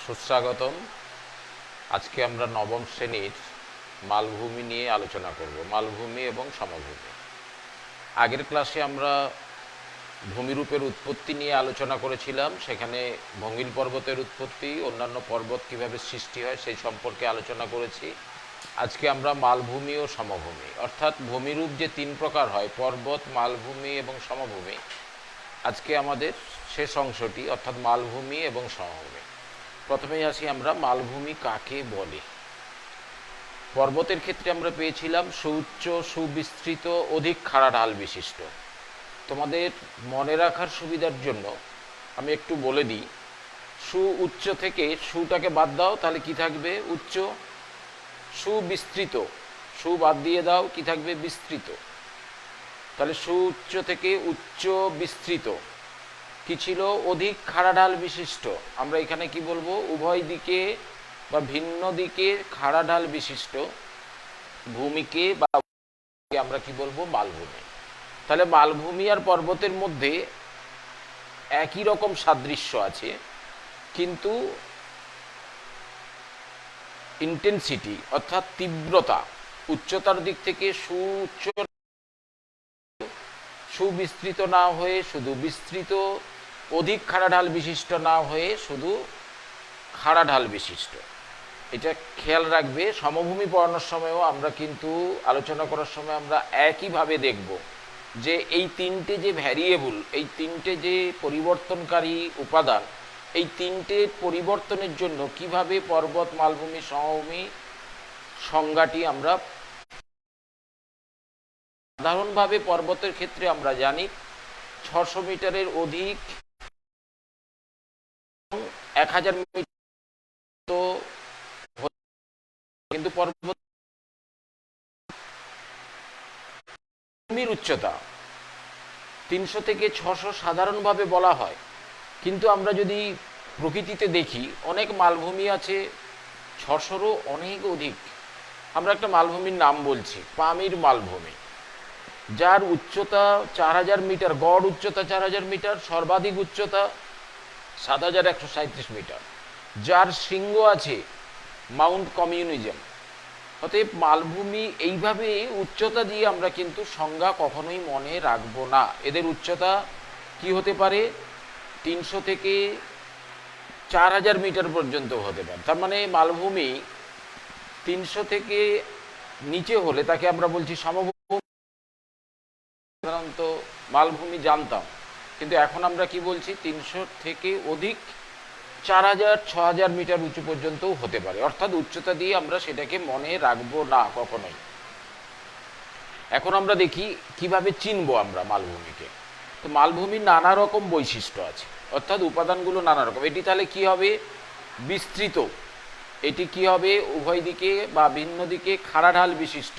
সুস্বাগতম। আজকে আমরা নবম শ্রেণীর মালভূমি নিয়ে আলোচনা করব, মালভূমি এবং সমভূমি। আগের ক্লাসে আমরা ভূমিরূপের উৎপত্তি নিয়ে আলোচনা করেছিলাম। সেখানে ভঙ্গিল পর্বতের উৎপত্তি, অন্যান্য পর্বত কিভাবে সৃষ্টি হয় সেই সম্পর্কে আলোচনা করেছি। আজকে আমরা মালভূমি ও সমভূমি, অর্থাৎ ভূমিরূপ যে তিন প্রকার হয়, পর্বত, মালভূমি এবং সমভূমি, আজকে আমাদের শেষ অংশটি, অর্থাৎ মালভূমি এবং সমভূমি। প্রথমেই আসি আমরা মালভূমি কাকে বলে। পর্বতের ক্ষেত্রে আমরা পেয়েছিলাম সুউচ্চ, সুবিস্তৃত, অধিক খাড়া ঢাল বিশিষ্ট। তোমাদের মনে রাখার সুবিধার জন্য আমি একটু বলে দিই, সুউচ্চ থেকে সুটাকে বাদ দাও, তাহলে কি থাকবে? উচ্চ। সুবিস্তৃত, সু বাদ দিয়ে দাও, কি থাকবে? বিস্তৃত। তাহলে সুউচ্চ থেকে উচ্চ বিস্তৃত কি ছিল? অধিক খাড়া ঢাল বিশিষ্ট। আমরা এখানে কি বলবো? উভয় দিকে বা ভিন্ন দিকে খাড়া ঢাল বিশিষ্ট ভূমিকে বা আমরা কি বলবো? মালভূমি। তাহলে মালভূমি আর পর্বতের মধ্যে একই রকম সাদৃশ্য আছে, কিন্তু ইন্টেন্সিটি অর্থাৎ তীব্রতা, উচ্চতার দিক থেকে সুউচ্চ, সুবিস্তৃত না হয়ে শুধু বিস্তৃত, অধিক খাড়া ঢাল বিশিষ্ট না হয়ে শুধু খাড়া ঢাল বিশিষ্ট। এটা খেয়াল রাখবে। সমভূমি পড়ানোর সময়ও আমরা কিন্তু আলোচনা করার সময় আমরা একইভাবে দেখব যে এই তিনটে যে ভ্যারিয়েবল, এই তিনটে যে পরিবর্তনকারী উপাদান, এই তিনটে পরিবর্তনের জন্য কিভাবে পর্বত, মালভূমি, সমভূমি সংজ্ঞাটি আমরা সাধারণভাবে পর্বতের ক্ষেত্রে আমরা জানি 600 মিটারের অধিক, 1000 মিটার, তো কিন্তু পর্বত ভূমির উচ্চতা 300 থেকে 600 সাধারণভাবে বলা হয়, কিন্তু আমরা যদি প্রকৃতিতে দেখি অনেক মালভূমি আছে 600-রও অনেক অধিক। আমরা একটা মালভূমির নাম বলছি, পামির মালভূমি, যার উচ্চতা 4000 মিটার, গড় উচ্চতা 4000 মিটার, সর্বাধিক উচ্চতা 7137 মিটার, যার শৃঙ্গ আছে মাউন্ট কমিউনিজম। অতএব মালভূমি এইভাবে উচ্চতা দিয়ে আমরা কিন্তু সংজ্ঞা কখনোই মনে রাখবো না। এদের উচ্চতা কি হতে পারে? 300 থেকে 4000 মিটার পর্যন্ত হতে পারে। তার মানে মালভূমি 300 থেকে নিচে হলে তাকে আমরা বলছি সমভূমি। সাধারণত মালভূমি জানতাম, কিন্তু এখন আমরা কি বলছি? 300 থেকে অধিক, 4000-6000 মিটার উঁচু পর্যন্তও হতে পারে। অর্থাৎ উচ্চতা দিয়ে আমরা সেটাকে মনে রাখবো না কখনোই। এখন আমরা দেখি কিভাবে চিনবো আমরা মালভূমিকে। তো মালভূমির নানা রকম বৈশিষ্ট্য আছে, অর্থাৎ উপাদানগুলো নানা রকম। এটি তাহলে কি হবে? বিস্তৃত। এটি কি হবে? উভয় দিকে বা ভিন্ন দিকে খাড়া ঢাল বিশিষ্ট।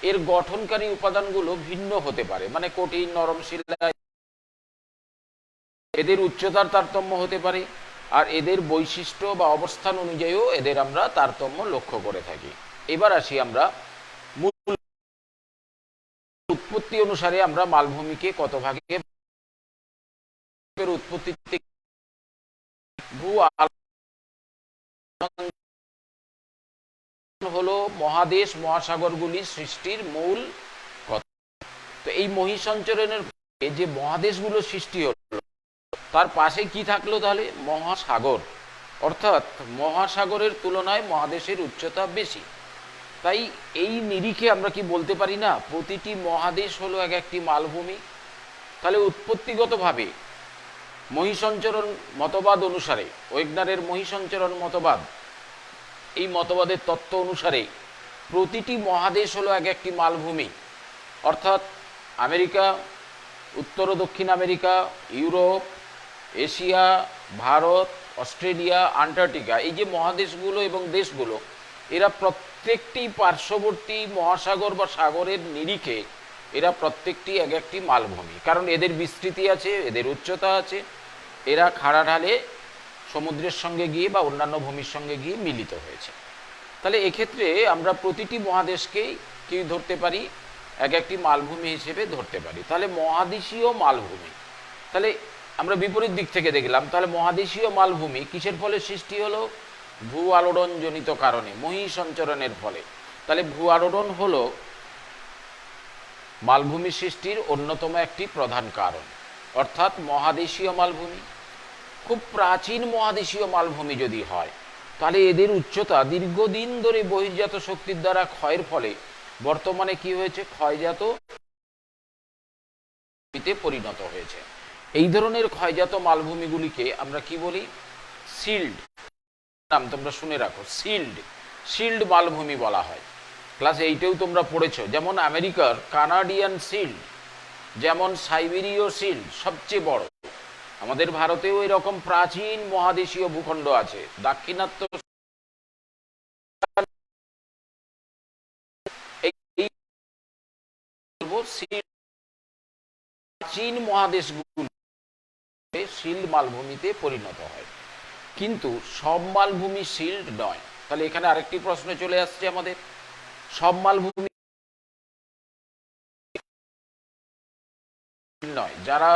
এর গঠনকারী উপাদানগুলো ভিন্ন হতে পারে, মানে কঠিন, নরম শিলা। এদের উচ্চতার তারতম্য হতে পারে, আর এদের বৈশিষ্ট্য বা অবস্থান অনুযায়ীও এদের আমরা তারতম্য লক্ষ্য করে থাকি। এবার আসি আমরা মূল উৎপত্তি অনুসারে আমরা মালভূমিকে কত ভাগে উৎপত্তি হলো মহাদেশ, মহাসাগরগুলি সৃষ্টির মূল কথা। তো এই মহিসঞ্চরণের যে মহাদেশগুলো সৃষ্টি হলো, তার পাশে কি থাকলো? তাহলে মহাসাগর। অর্থাৎ মহাসাগরের তুলনায় মহাদেশের উচ্চতা বেশি। তাই এই নিরিখে আমরা কি বলতে পারি না, প্রতিটি মহাদেশ হলো এক একটি মালভূমি? তাহলে উৎপত্তিগতভাবে মহিসঞ্চরণ মতবাদ অনুসারে, ওয়েগনারের মহিসঞ্চরণ মতবাদ, এই মতবাদের তত্ত্ব অনুসারে প্রতিটি মহাদেশ হলো এক একটি মালভূমি। অর্থাৎ আমেরিকা, উত্তর ও দক্ষিণ America, Europe, Asia, Bharat, Australia, Antarctica, এই যে মহাদেশগুলো এবং দেশগুলো, এরা প্রত্যেকটি পার্শ্ববর্তী মহাসাগর বা সাগরের নিরিখে এরা প্রত্যেকটি এক একটি মালভূমি। কারণ এদের বিস্তৃতি আছে, এদের উচ্চতা আছে, এরা খাড়া ঢালে সমুদ্রের সঙ্গে গিয়ে বা অন্যান্য ভূমির সঙ্গে গিয়ে মিলিত হয়েছে। তাহলে এক্ষেত্রে আমরা প্রতিটি মহাদেশকেই কি ধরতে পারি? এক একটি মালভূমি হিসেবে ধরতে পারি। তাহলে মহাদেশীয় মালভূমি, তাহলে আমরা বিপরীত দিক থেকে দেখলাম, তাহলে মহাদেশীয় মালভূমি কিসের ফলে সৃষ্টি হলো? ভূ আলোড়ন জনিত কারণে, মহীসঞ্চরণের ফলে। তাহলে ভূ আলোড়ন হলো মালভূমি সৃষ্টির অন্যতম একটি প্রধান কারণ। অর্থাৎ মহাদেশীয় মালভূমি, খুব প্রাচীন মহাদেশীয় মালভূমি যদি হয়, তাহলে এদের উচ্চতা দীর্ঘদিন ধরে বহির্জাত শক্তির দ্বারা ক্ষয়ের ফলে বর্তমানে কি হয়েছে? ক্ষয়জাত পরিণত হয়েছে। এই ধরনের ক্ষয়জাত মালভূমিগুলিকে আমরা কি বলি? সিল্ড। নাম তোমরা শুনে রাখো, সিল্ড। সিল্ড মালভূমি বলা হয়। ক্লাস 8-এও তোমরা পড়েছো। যেমন আমেরিকার কানাডিয়ান সিল্ড, যেমন সাইবেরীয় সিল্ড সবচেয়ে বড়। আমাদের ভারতেও এরকম প্রাচীন মহাদেশীয় ভূখণ্ড আছে। দাক্ষিণাত্য প্রাচীন মহাদেশগুলো শিল্ড মালভূমিতে পরিণত হয়, কিন্তু সব মালভূমি শিল্ড নয়। তাহলে এখানে আরেকটি প্রশ্ন চলে আসছে আমাদের, সব মালভূমি নয়। যারা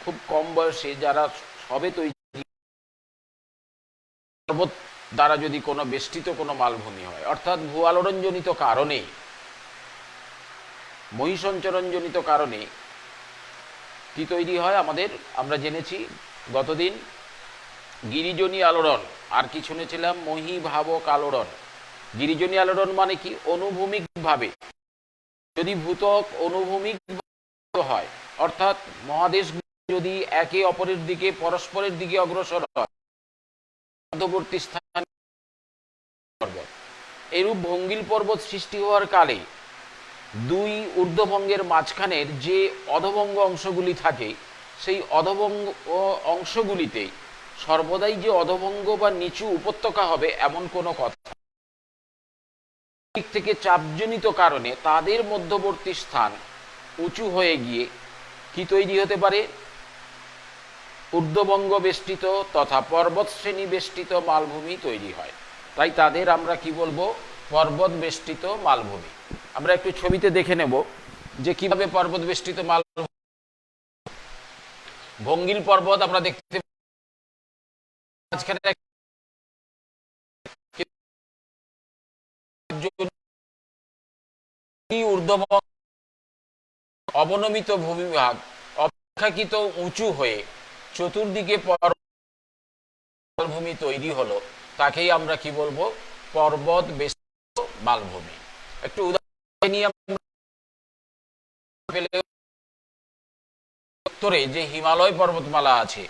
খুব কম বয়সে, যারা সবে তৈরি, পর্বত দ্বারা যদি কোনো বেষ্টিত কোনো মালভূমি হয়, অর্থাৎ ভূ আলোড়নজনিত কারণে, মহীসঞ্চরণজনিত কারণে কি তৈরি হয় আমাদের? আমরা জেনেছি গতদিন গিরিজনী আলোড়ন, আর কি শুনেছিলাম? মহীভাবক আলোড়ন। গিরিজনী আলোড়ন মানে কি? অনুভূমিকভাবে, যদি ভূত্বক অনুভূমিক হয়, অর্থাৎ মহাদেশ যদি একে অপরের দিকে, পরস্পরের দিকে অগ্রসর হয়, মধ্যবর্তী স্থান পর্বত। এরূপ ভঙ্গিল পর্বত সৃষ্টি হওয়ার কালে দুই ঊর্ধ্বভঙ্গের মাঝখানের যে অধভঙ্গ অংশগুলি থাকে, সেই অধভঙ্গ অংশগুলিতে সর্বদাই যে অধভঙ্গ বা নিচু উপত্যকা হবে এমন কোনো কথা দিক থেকে চাপজনিত কারণে তাদের মধ্যবর্তী স্থান উঁচু হয়ে গিয়ে কি তৈরি হতে পারে? ঊর্ধ্ববঙ্গ বেষ্টিত তথা পর্বত শ্রেণী বেষ্টিত মালভূমি তৈরি হয়। তাই তাদের আমরা কি বলবো? পর্বত বেষ্টিত মালভূমি। আমরা একটু ছবিতে দেখে নেব যে কিভাবে পর্বত বেষ্টিত মালভূমি। ভঙ্গিল পর্বত আমরা দেখতে মাঝখানে ঊর্ধ্ববঙ্গ অবনমিত ভূমিভাগ অপেক্ষাকৃত উঁচু হয়ে চতুর্দিকে মালভূমি তৈরি হলো, তাকেই আমরা কি বলবো? পর্বত বেষ্টিত মালভূমি। একটু উদাহরণ নিয়ে উত্তরে যে হিমালয় পর্বতমালা আছে,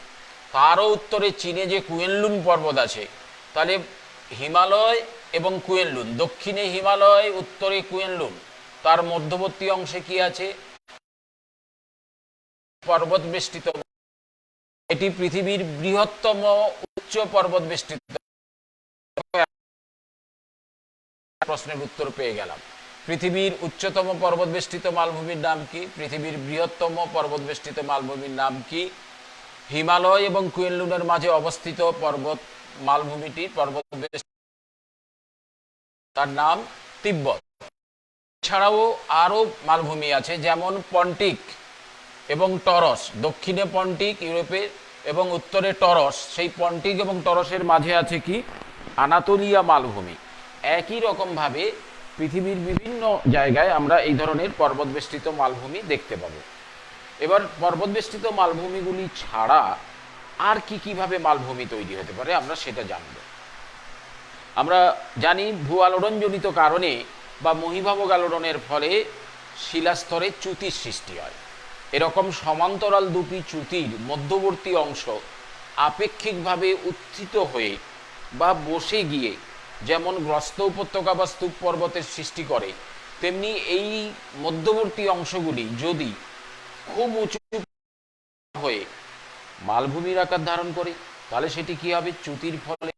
তারও উত্তরে চীনে যে কুয়েনলুন পর্বত আছে, তাহলে হিমালয় এবং কুয়েনলুন, দক্ষিণে হিমালয়, উত্তরে কুয়েনলুন, তার মধ্যবর্তী অংশে কি আছে? পর্বত বেষ্টিত। এটি পৃথিবীর বৃহত্তম উচ্চ পর্বত বেষ্টিত। প্রশ্নের উত্তর পেয়ে গেলাম। পৃথিবীর উচ্চতম পর্বত বেষ্টিত মালভূমির নাম কি? পৃথিবীর বৃহত্তম পর্বত বেষ্টিত মালভূমির নাম কি? হিমালয় এবং কুয়েনলুনের মাঝে অবস্থিত পর্বত মালভূমিটি পর্বত বেষ্টিত, তার নাম তিব্বত। এছাড়াও আরো মালভূমি আছে, যেমন পন্টিক এবং টরস। দক্ষিণে পন্টিক ইউরোপে এবং উত্তরে টরস। সেই পন্টিক এবং টরসের মাঝে আছে কি? আনাতোলিয়া মালভূমি। একই রকমভাবে পৃথিবীর বিভিন্ন জায়গায় আমরা এই ধরনের পর্বত বেষ্টিত মালভূমি দেখতে পাবো। এবার পর্বত বেষ্টিত মালভূমিগুলি ছাড়া আর কি কিভাবে মালভূমি তৈরি হতে পারে আমরা সেটা জানব। আমরা জানি ভূ আলোড়নজনিত কারণে বা মহীভাবক আলোড়নের ফলে শিলাস্তরে চ্যুতির সৃষ্টি হয়। এরকম সমান্তরাল দুটি চ্যুতির মধ্যবর্তী অংশ আপেক্ষিকভাবে উত্থিত হয়ে বা বসে গিয়ে যেমন গ্রস্ত উপত্যকা বা স্তূপ পর্বতের সৃষ্টি করে, তেমনি এই মধ্যবর্তী অংশগুলি যদি খুব উঁচু হয়ে মালভূমির আকার ধারণ করে, তাহলে সেটি কি হবে? চ্যুতির ফলে।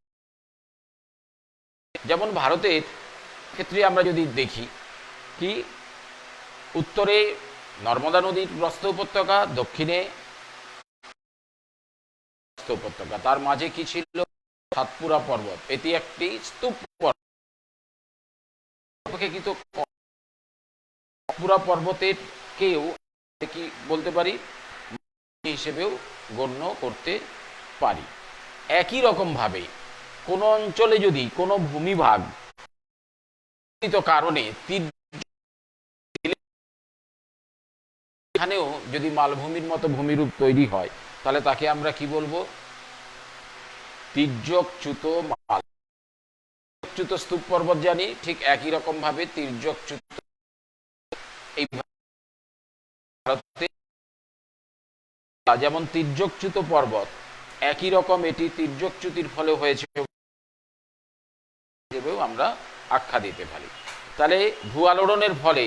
যেমন ভারতের ক্ষেত্রে আমরা যদি দেখি, কি উত্তরে নর্মদা নদীর গ্রস্ত উপত্যকা, দক্ষিণে উপত্যকা, তার মাঝে কি ছিল? সাতপুরা পর্বত। এটি একটি স্তূপ পর্বত। সাতপুরা পর্বতের কেউ কি বলতে পারি হিসেবেও গণ্য করতে পারি। একই রকমভাবে কোনো অঞ্চলে যদি কোনো ভূমিভাগ কারণে এখানেও যদি মালভূমির মতো ভূমিরূপ তৈরি হয়, তাহলে তাকে আমরা কি বলবো? তির্যকচ্যুত মাল। চ্যুত স্তূপ পর্বত জানি, ঠিক একই রকম ভাবে তির্যকচ্যুত এই ভারতে যেমন তির্যকচ্যুত পর্বত, একই রকম এটি তির্যকচ্যুতির ফলে হয়েছে আমরা আখ্যা দিতে পারি। তাহলে ভূ আলোড়নের ফলে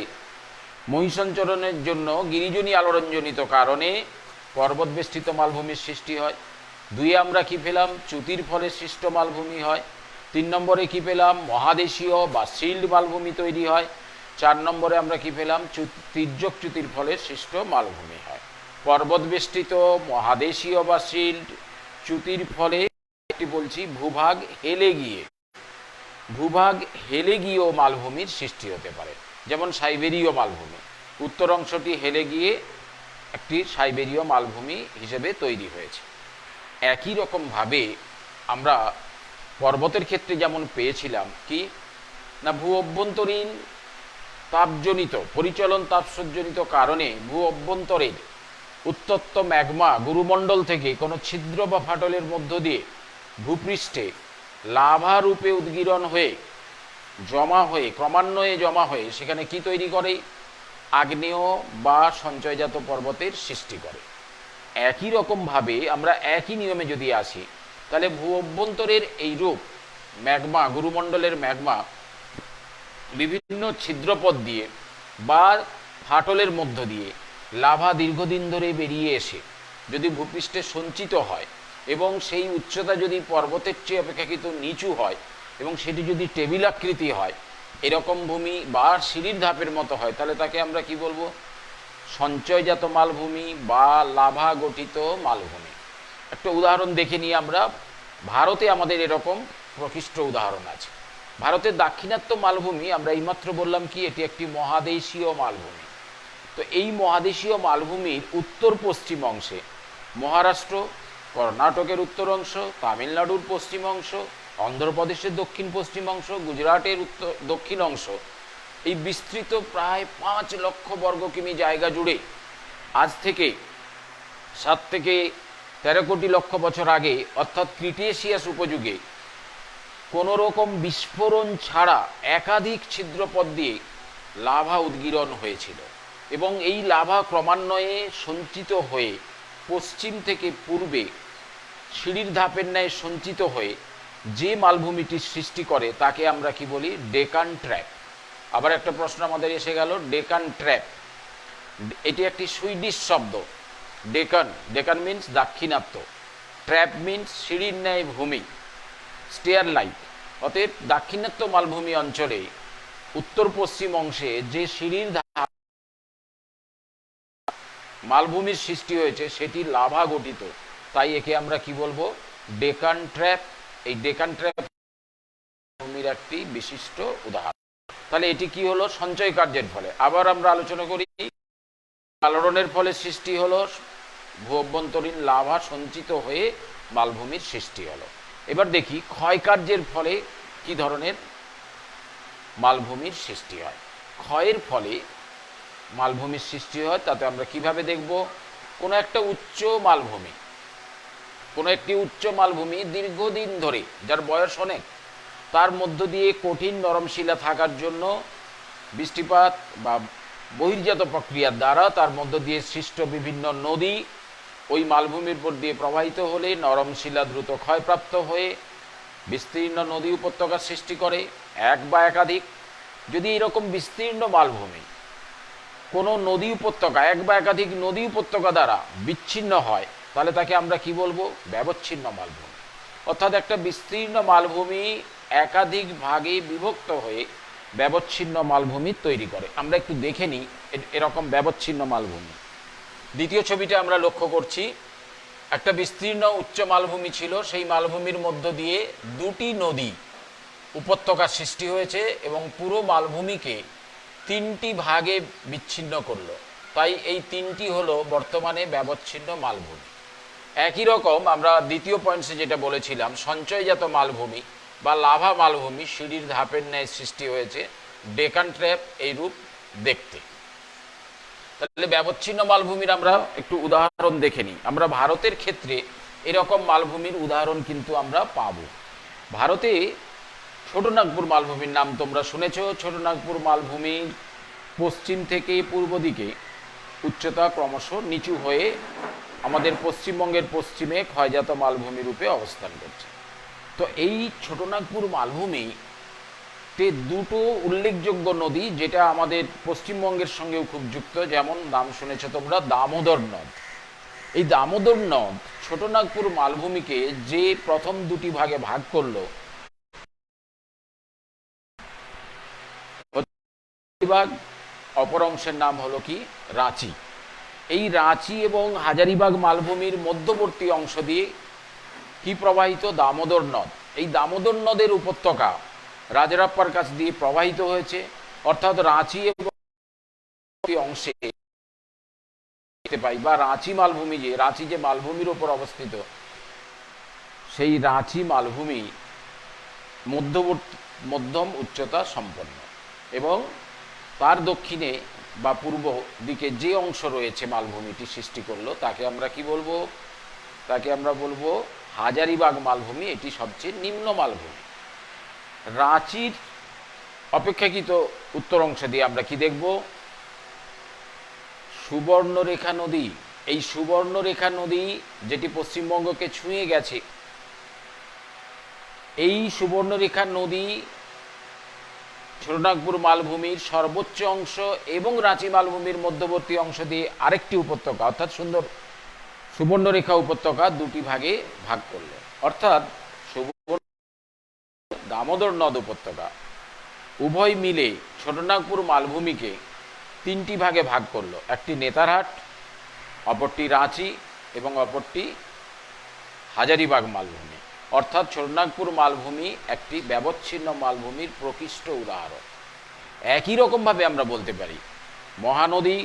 মহিষঞ্চরণের জন্য গিরিজনী আলোড়নজনিত কারণে পর্বত বেষ্টিত মালভূমির সৃষ্টি হয়। দুই আমরা কি পেলাম? চ্যুতির ফলে সৃষ্ট মালভূমি হয়। 3 নম্বরে কি পেলাম? মহাদেশীয় বা শিল্ড মালভূমি তৈরি হয়। 4 নম্বরে আমরা কি পেলাম? তির্যকচ্যুতির ফলে সৃষ্ট মালভূমি হয়। পর্বত বেষ্টিত, মহাদেশীয় বা শিল্ড, চ্যুতির ফলে একটি বলছি ভূভাগ হেলে গিয়েও মালভূমির সৃষ্টি হতে পারে। যেমন সাইবেরীয় মালভূমি, উত্তর অংশটি হেলে গিয়ে একটি সাইবেরীয় মালভূমি হিসেবে তৈরি হয়েছে। একই রকমভাবে আমরা পর্বতের ক্ষেত্রে যেমন পেয়েছিলাম কি না, ভূ অভ্যন্তরীণ তাপজনিত পরিচলন তাপসজ্জনিত কারণে ভূ অভ্যন্তরের উত্তপ্ত ম্যাগমা গুরুমণ্ডল থেকে কোনো ছিদ্র বা ফাটলের মধ্য দিয়ে ভূপৃষ্ঠে লাভা রূপে উদ্গীরণ হয়ে ক্রমান্বয়ে জমা হয়ে সেখানে কি তৈরি করে? আগ্নেয় বা সঞ্চয়জাত পর্বতের সৃষ্টি করে। একই রকমভাবে আমরা একই নিয়মে যদি আসি, তাহলে ভূ অভ্যন্তরের এই রূপ ম্যাগমা, গুরুমণ্ডলের ম্যাগমা বিভিন্ন ছিদ্রপথ দিয়ে বা ফাটলের মধ্য দিয়ে লাভা দীর্ঘদিন ধরে বেরিয়ে এসে যদি ভূপৃষ্ঠে সঞ্চিত হয় এবং সেই উচ্চতা যদি পর্বতের চেয়ে অপেক্ষাকৃত নিচু হয় এবং সেটি যদি টেবিল আকৃতি হয়, এরকম ভূমি বা সিঁড়ির ধাপের মতো হয়, তাহলে তাকে আমরা কি বলবো? সঞ্চয়জাত মালভূমি বা লাভা গঠিত মালভূমি। একটা উদাহরণ দেখে নিই আমরা। ভারতে আমাদের এরকম প্রকৃষ্ট উদাহরণ আছে। ভারতের দাক্ষিণাত্য মালভূমি আমরা এইমাত্র বললাম কি এটি একটি মহাদেশীয় মালভূমি। তো এই মহাদেশীয় মালভূমির উত্তর পশ্চিম অংশে মহারাষ্ট্র, কর্ণাটকের উত্তর অংশ, তামিলনাড়ুর পশ্চিম অংশ, অন্ধ্রপ্রদেশের দক্ষিণ পশ্চিম অংশ, গুজরাটের দক্ষিণ অংশ, এই বিস্তৃত প্রায় 5 লক্ষ বর্গ কিমি জায়গা জুড়ে আজ থেকে 7 থেকে 13 কোটি লক্ষ বছর আগে অর্থাৎ ক্রিটেশিয়াস উপযুগে কোনো রকম বিস্ফোরণ ছাড়া একাধিক ছিদ্রপথ দিয়ে লাভা উদ্গীরণ হয়েছিল এবং এই লাভা ক্রমান্বয়ে সঞ্চিত হয়ে পশ্চিম থেকে পূর্বে সিঁড়ির ধাপের ন্যায় সঞ্চিত হয়ে যে মালভূমিটির সৃষ্টি করে তাকে আমরা কি বলি? ডেকান ট্র্যাপ। আবার একটা প্রশ্ন আমাদের এসে গেল, ডেকান ট্র্যাপ এটি একটি সুইডিশ শব্দ। ডেকান মিন্স দাক্ষিণাত্য, ট্র্যাপ মিন্স সিঁড়ির ন্যায় ভূমি, স্টেয়ার লাইক। অতএব দাক্ষিণাত্য মালভূমি অঞ্চলে উত্তর পশ্চিম অংশে যে সিঁড়ির মালভূমির সৃষ্টি হয়েছে সেটি লাভা গঠিত, তাই একে আমরা কি বলবো? ডেকান ট্র্যাপ। এই ডেকান ট্র্যাপ ভূমির একটি বিশিষ্ট উদাহরণ। তাহলে এটি কি হলো? সঞ্চয় কার্যের ফলে। আবার আমরা আলোচনা করি আলোড়নের ফলে সৃষ্টি হলো, ভূ অভ্যন্তরীণ লাভা সঞ্চিত হয়ে মালভূমির সৃষ্টি হলো। এবার দেখি ক্ষয় কার্যের ফলে কি ধরনের মালভূমির সৃষ্টি হয়। ক্ষয়ের ফলে মালভূমির সৃষ্টি হয় তাতে আমরা কিভাবে দেখব? কোনো একটা উচ্চ মালভূমি দীর্ঘদিন ধরে, যার বয়স অনেক, তার মধ্য দিয়ে কঠিন নরম শিলা থাকার জন্য বৃষ্টিপাত বা বহির্জাত প্রক্রিয়ার দ্বারা তার মধ্য দিয়ে সৃষ্ট বিভিন্ন নদী ওই মালভূমির উপর দিয়ে প্রবাহিত হলে নরম শিলা দ্রুত ক্ষয়প্রাপ্ত হয়ে বিস্তীর্ণ নদী উপত্যকার সৃষ্টি করে। এক বা একাধিক যদি এরকম বিস্তীর্ণ মালভূমি কোনো নদী উপত্যকা, এক বা একাধিক নদী উপত্যকা দ্বারা বিচ্ছিন্ন হয়, তাহলে তাকে আমরা কি বলবো? ব্যবচ্ছিন্ন মালভূমি। অর্থাৎ একটা বিস্তীর্ণ মালভূমি একাধিক ভাগে বিভক্ত হয়ে ব্যবচ্ছিন্ন মালভূমি তৈরি করে। আমরা একটু দেখে নিই এরকম ব্যবচ্ছিন্ন মালভূমি। দ্বিতীয় ছবিটা আমরা লক্ষ্য করছি, একটা বিস্তীর্ণ উচ্চ মালভূমি ছিল, সেই মালভূমির মধ্য দিয়ে 2টি নদী উপত্যকার সৃষ্টি হয়েছে এবং পুরো মালভূমিকে 3টি ভাগে বিচ্ছিন্ন করলো। তাই এই তিনটি হলো বর্তমানে ব্যবচ্ছিন্ন মালভূমি। একই রকম আমরা দ্বিতীয় পয়েন্টসে যেটা বলেছিলাম, সঞ্চয়জাত মালভূমি বা লাভা মালভূমি সিঁড়ির ধাপের ন্যায় সৃষ্টি হয়েছে, ডেকান ট্র্যাপ এই রূপ দেখতে। তাহলে ব্যবচ্ছিন্ন মালভূমির আমরা একটু উদাহরণ দেখে নিই। আমরা ভারতের ক্ষেত্রে এরকম মালভূমির উদাহরণ কিন্তু আমরা পাবো। ভারতে ছোটনাগপুর মালভূমির নাম তোমরা শুনেছ। ছোটনাগপুর মালভূমির পশ্চিম থেকে পূর্ব দিকে উচ্চতা ক্রমশ নিচু হয়ে আমাদের পশ্চিমবঙ্গের পশ্চিমে ক্ষয়জাত মালভূমি রূপে অবস্থান করছে। তো এই ছোটনাগপুর মালভূমিতে দুটো উল্লেখযোগ্য নদী যেটা আমাদের পশ্চিমবঙ্গের সঙ্গেও খুব যুক্ত, যেমন নাম শুনেছ তোমরা দামোদর নদ। এই দামোদর নদ ছোটনাগপুর মালভূমিকে যে প্রথম দুটি ভাগে ভাগ করলো, হাজারিবাগ, অপর অংশের নাম হলো কি রাঁচি। এই রাঁচি এবং হাজারিবাগ মালভূমির মধ্যবর্তী অংশ দিয়ে কি প্রবাহিত? দামোদর নদ। এই দামোদর নদের উপত্যকা রাজারাপ্পার কাছ দিয়ে প্রবাহিত হয়েছে, অর্থাৎ রাঁচি এবং অংশে দেখতে পাই বা রাঁচি মালভূমি, যে রাঁচি যে মালভূমির উপর অবস্থিত, সেই রাঁচি মালভূমি মধ্যম উচ্চতা সম্পন্ন এবং তার দক্ষিণে বা পূর্ব দিকে যে অংশ রয়েছে মালভূমিটি সৃষ্টি করলো তাকে আমরা কি বলবো? তাকে আমরা বলবো হাজারিবাগ মালভূমি। এটি সবচেয়ে নিম্ন মালভূমি। রাঁচির অপেক্ষাকৃত উত্তর অংশ দিয়ে আমরা কি দেখব? সুবর্ণরেখা নদী। এই সুবর্ণরেখা নদী যেটি পশ্চিমবঙ্গকে ছুঁয়ে গেছে, এই সুবর্ণরেখা নদী ছোটনাগপুর মালভূমির সর্বোচ্চ অংশ এবং রাঁচি মালভূমির মধ্যবর্তী অংশ দিয়ে আরেকটি উপত্যকা, অর্থাৎ সুন্দর সুবর্ণরেখা উপত্যকা দুটি ভাগে ভাগ করল। অর্থাৎ দামোদর নদ উপত্যকা উভয় মিলে ছোটনাগপুর মালভূমিকে তিনটি ভাগে ভাগ করলো। একটি নেতারহাট, অপরটি রাঁচি এবং অপরটি হাজারিবাগ মালভূমি। অর্থাৎ ছোটনাগপুর মালভূমি একটি ব্যবচ্ছিন্ন মালভূমির প্রকৃষ্ট উদাহরণ। একই রকমভাবে আমরা বলতে পারি মহানদী,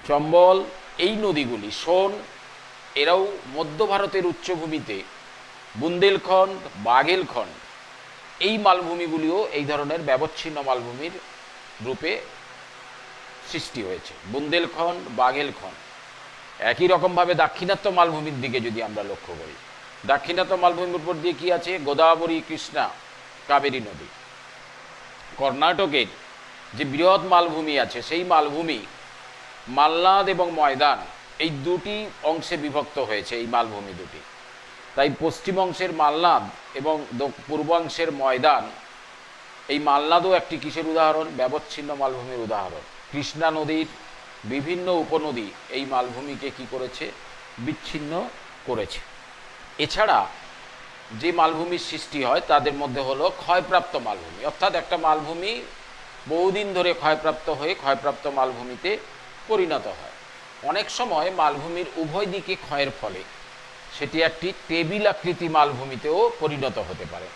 চম্বল, এই নদীগুলি, সোন, এরাও মধ্য ভারতের উচ্চভূমিতে, বুন্দেলখণ্ড, বাঘেলখণ্ড, এই মালভূমিগুলিও এই ধরনের ব্যবচ্ছিন্ন মালভূমির রূপে সৃষ্টি হয়েছে। বুন্দেলখণ্ড, বাঘেলখণ্ড। একই রকমভাবে দাক্ষিণাত্য মালভূমির দিকে যদি আমরা লক্ষ্য করি, দাক্ষিণাত্য মালভূমির উপর দিয়ে কি আছে? গোদাবরী, কৃষ্ণা, কাবেরী নদী। কর্ণাটকের যে বৃহৎ মালভূমি আছে, সেই মালভূমি মালনাদ এবং ময়দান এই দুটি অংশে বিভক্ত হয়েছে, এই মালভূমি দুটি। তাই পশ্চিম অংশের মালনাদ এবং পূর্বাংশের ময়দান, এই মালনাদও একটি কিসের উদাহরণ? ব্যবচ্ছিন্ন মালভূমির উদাহরণ। কৃষ্ণা নদীর বিভিন্ন উপনদী এই মালভূমিকে কি করেছে? বিচ্ছিন্ন করেছে। এছাড়া যে মালভূমির সৃষ্টি হয় তাদের মধ্যে হলো ক্ষয়প্রাপ্ত মালভূমি, অর্থাৎ একটা মালভূমি বহুদিন ধরে ক্ষয়প্রাপ্ত হয়ে ক্ষয়প্রাপ্ত মালভূমিতে পরিণত হয়। অনেক সময় মালভূমির উভয় দিকে ক্ষয়ের ফলে সেটি একটি টেবিল আকৃতি মালভূমিতেও পরিণত হতে পারে,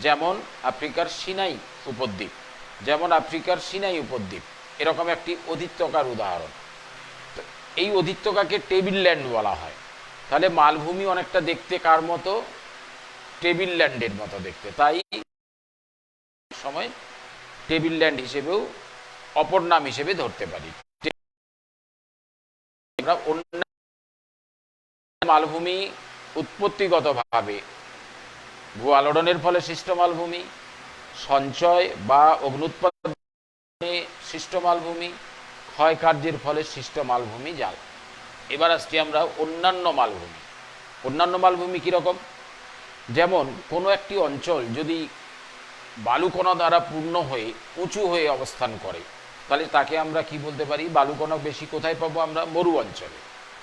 যেমন আফ্রিকার সিনাই উপদ্বীপ। এরকম একটি অধিত্যকার উদাহরণ। তো এই অধিত্যকাকে টেবিল ল্যান্ড বলা হয়। তাহলে মালভূমি অনেকটা দেখতে কার মতো? টেবিল ল্যান্ডের মতো দেখতে। তাই সময় টেবিল ল্যান্ড হিসেবেও অপর নাম হিসেবে ধরতে পারি। আমরা অন্য মালভূমি উৎপত্তিগতভাবে ভূ আলোড়নের ফলে সৃষ্ট মালভূমি, সঞ্চয় বা অগ্নুৎপাদনে সৃষ্ট মালভূমি, ক্ষয়কার্যের ফলে সৃষ্ট মালভূমি জাল। এবার আসছি আমরা অন্যান্য মালভূমি। অন্যান্য মালভূমি কীরকম? যেমন কোনো একটি অঞ্চল যদি বালুকণা দ্বারা পূর্ণ হয়ে উঁচু হয়ে অবস্থান করে, তাহলে তাকে আমরা কি বলতে পারি? বালুকণা বেশি কোথায় পাবো আমরা? মরু অঞ্চলে।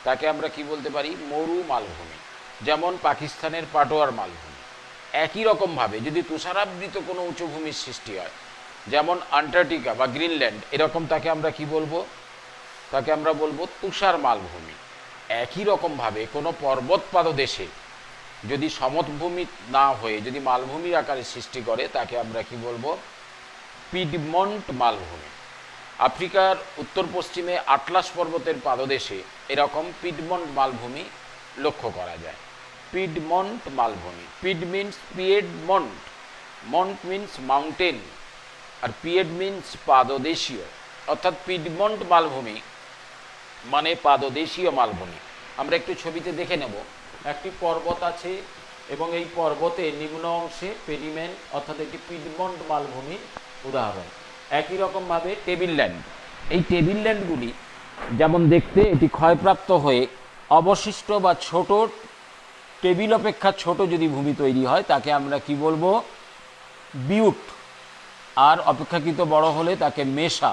তাকে আমরা কি বলতে পারি? মরু মালভূমি। যেমন পাকিস্তানের পাটোয়ার মালভূমি। একই রকমভাবে যদি তুষারাবৃত কোনো উঁচু ভূমির সৃষ্টি হয়, যেমন আন্টার্কটিকা বা গ্রিনল্যান্ড, এরকম তাকে আমরা কি বলবো? তাকে আমরা বলবো তুষার মালভূমি। একই রকমভাবে কোনো পর্বত পাদদেশে যদি সমভূমি না হয়ে যদি মালভূমির আকারে সৃষ্টি করে, তাকে আমরা কি বলবো? পিডমন্ট মালভূমি। আফ্রিকার উত্তর পশ্চিমে আটলাস পর্বতের পাদদেশে এরকম পিডমন্ট মালভূমি লক্ষ্য করা যায়। পিডমন্ট মালভূমি, pied means piedmont, mont means mountain, আর পিয়েড মিন্স পাদদেশীয়, অর্থাৎ পিডমন্ট মালভূমি মানে পাদদেশীয় মালভূমি। আমরা একটু ছবিতে দেখে নেব, একটি পর্বত আছে এবং এই পর্বতের নিম্ন অংশে পেডিমেন্ট অর্থাৎ একটি পিডমন্ট মালভূমির উদাহরণ। একই রকমভাবে টেবিল ল্যান্ড, এই টেবিল ল্যান্ডগুলি যেমন দেখতে এটি ক্ষয়প্রাপ্ত হয়ে অবশিষ্ট বা ছোট টেবিল অপেক্ষা ছোট যদি ভূমি তৈরি হয় তাকে আমরা কি বলবো, বিউট, আর অপেক্ষাকৃত বড় হলে তাকে মেসা।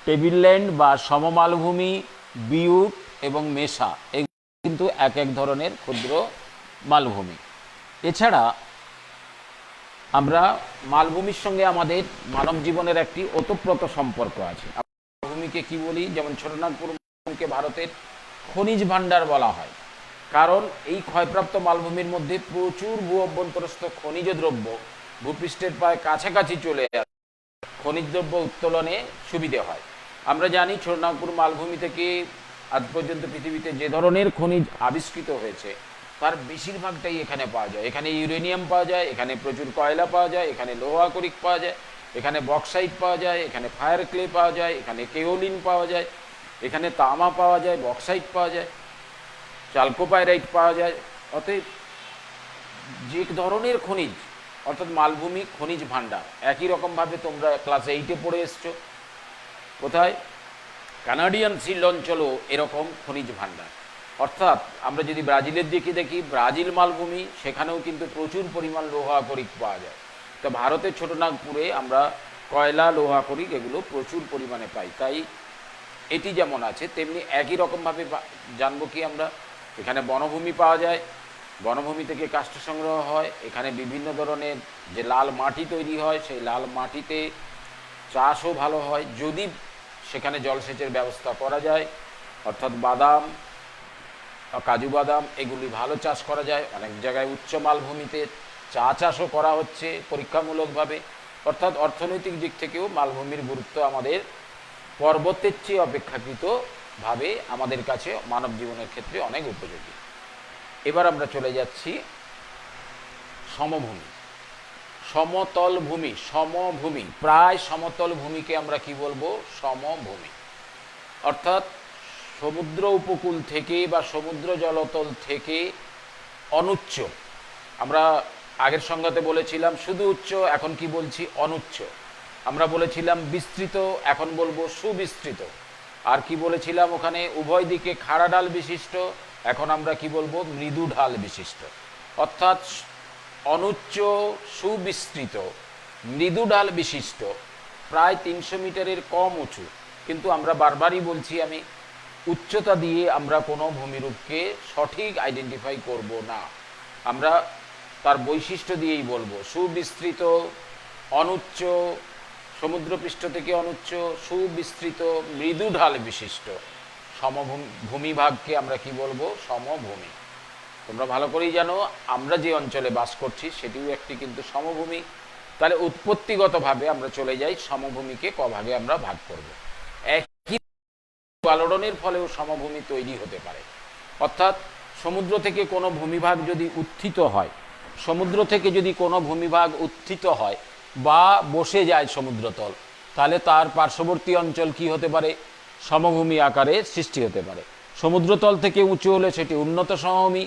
টেবিল ল্যান্ড বা সমমালভূমি, বিউট এবং মেসা এগুলো কিন্তু এক এক ধরনের ক্ষুদ্র মালভূমি। এছাড়া আমরা মালভূমির সঙ্গে আমাদের মানব জীবনের একটি ওতপ্রোত সম্পর্ক আছে। মালভূমিকে কি বলি, যেমন ছোটনাগপুর মালভূমিকে ভারতের খনিজ ভাণ্ডার বলা হয়, কারণ এই ক্ষয়প্রাপ্ত মালভূমির মধ্যে প্রচুর ভূ অভ্যন্তরস্থ খনিজ দ্রব্য ভূপৃষ্ঠের প্রায় কাছাকাছি চলে আসে, খনিজ দ্রব্য উত্তোলনে সুবিধে হয়। আমরা জানি ছোটনাগপুর মালভূমি থেকে আজ পর্যন্ত পৃথিবীতে যে ধরনের খনিজ আবিষ্কৃত হয়েছে তার বেশিরভাগটাই এখানে পাওয়া যায়। এখানে ইউরেনিয়াম পাওয়া যায়, এখানে প্রচুর কয়লা পাওয়া যায়, এখানে লৌহ আকরিক পাওয়া যায়, এখানে বক্সাইট পাওয়া যায়, এখানে ফায়ার ক্লে পাওয়া যায়, এখানে কেওলিন পাওয়া যায়, এখানে তামা পাওয়া যায়, বক্সাইট পাওয়া যায়, চালকোপাইরাইট পাওয়া যায়। অতএব যে ধরনের খনিজ অর্থাৎ মালভূমি খনিজ ভাণ্ডার। একই রকমভাবে তোমরা ক্লাস 8-এ পড়ে এসছো, কোথায়, কানাডিয়ান শিল্ড অঞ্চলও এরকম খনিজ ভাণ্ডার। অর্থাৎ আমরা যদি ব্রাজিলের দিকে দেখি, ব্রাজিল মালভূমি, সেখানেও কিন্তু প্রচুর পরিমাণ লৌহ আকরিক পাওয়া যায়। তো ভারতের ছোটনাগপুরে আমরা কয়লা, লৌহ আকরিক এগুলো প্রচুর পরিমাণে পাই। তাই এটি যেমন আছে তেমনি একই রকমভাবে জানবো কি আমরা, এখানে বনভূমি পাওয়া যায়, বনভূমি থেকে কাষ্ঠ সংগ্রহ হয়, এখানে বিভিন্ন ধরনের যে লাল মাটি তৈরি হয় সেই লাল মাটিতে চাষও ভালো হয় যদি সেখানে জলসেচের ব্যবস্থা করা যায়, অর্থাৎ বাদাম, কাজু বাদাম এগুলি ভালো চাষ করা যায়। অনেক জায়গায় উচ্চ মালভূমিতে চা চাষও করা হচ্ছে পরীক্ষামূলকভাবে। অর্থাৎ অর্থনৈতিক দিক থেকেও মালভূমির গুরুত্ব আমাদের পর্বতের চেয়ে অপেক্ষাকৃতভাবে আমাদের কাছে মানব জীবনের ক্ষেত্রে অনেক উপযোগী। এবার আমরা চলে যাচ্ছি সমভূমি, সমতল ভূমি, সমভূমি, প্রায় সমতল ভূমিকে আমরা কি বলবো, সমভূমি। অর্থাৎ সমুদ্র উপকূল থেকে বা সমুদ্র জলতল থেকে অনুচ্চ, আমরা আগের সংজ্ঞাতে বলেছিলাম শুধু উচ্চ, এখন কি বলছি, অনুচ্চ। আমরা বলেছিলাম বিস্তৃত, এখন বলবো সুবিস্তৃত। আর কি বলেছিলাম ওখানে, উভয় দিকে খাড়া ঢাল বিশিষ্ট, এখন আমরা কি বলবো, মৃদু ঢাল বিশিষ্ট। অর্থাৎ অনুচ্চ, সুবিস্তৃত, মৃদু ঢাল বিশিষ্ট, প্রায় 300 মিটারের কম উঁচু। কিন্তু আমরা বারবারই বলছি আমি, উচ্চতা দিয়ে আমরা কোনো ভূমিরূপকে সঠিক আইডেন্টিফাই করব না, আমরা তার বৈশিষ্ট্য দিয়েই বলবো। সুবিস্তৃত, অনুচ্চ, সমুদ্রপৃষ্ঠ থেকে অনুচ্চ, সুবিস্তৃত, মৃদু ঢাল বিশিষ্ট ভূমিভাগকে আমরা কি বলবো, সমভূমি। তোমরা ভালো করেই জানো আমরা যে অঞ্চলে বাস করছি সেটিও একটি কিন্তু সমভূমি। তাহলে উৎপত্তিগতভাবে আমরা চলে যাই সমভূমিকে কভাগে আমরা ভাগ করব। একই আলোড়নের ফলেও সমভূমি তৈরি হতে পারে। অর্থাৎ সমুদ্র থেকে কোনো ভূমিভাগ যদি উত্থিত হয়, সমুদ্র থেকে যদি কোনো ভূমিভাগ উত্থিত হয় বা বসে যায় সমুদ্রতল, তাহলে তার পার্শ্ববর্তী অঞ্চল কি হতে পারে, সমভূমি আকারে সৃষ্টি হতে পারে। সমুদ্রতল থেকে উঁচু হলে সেটি উন্নত সমভূমি,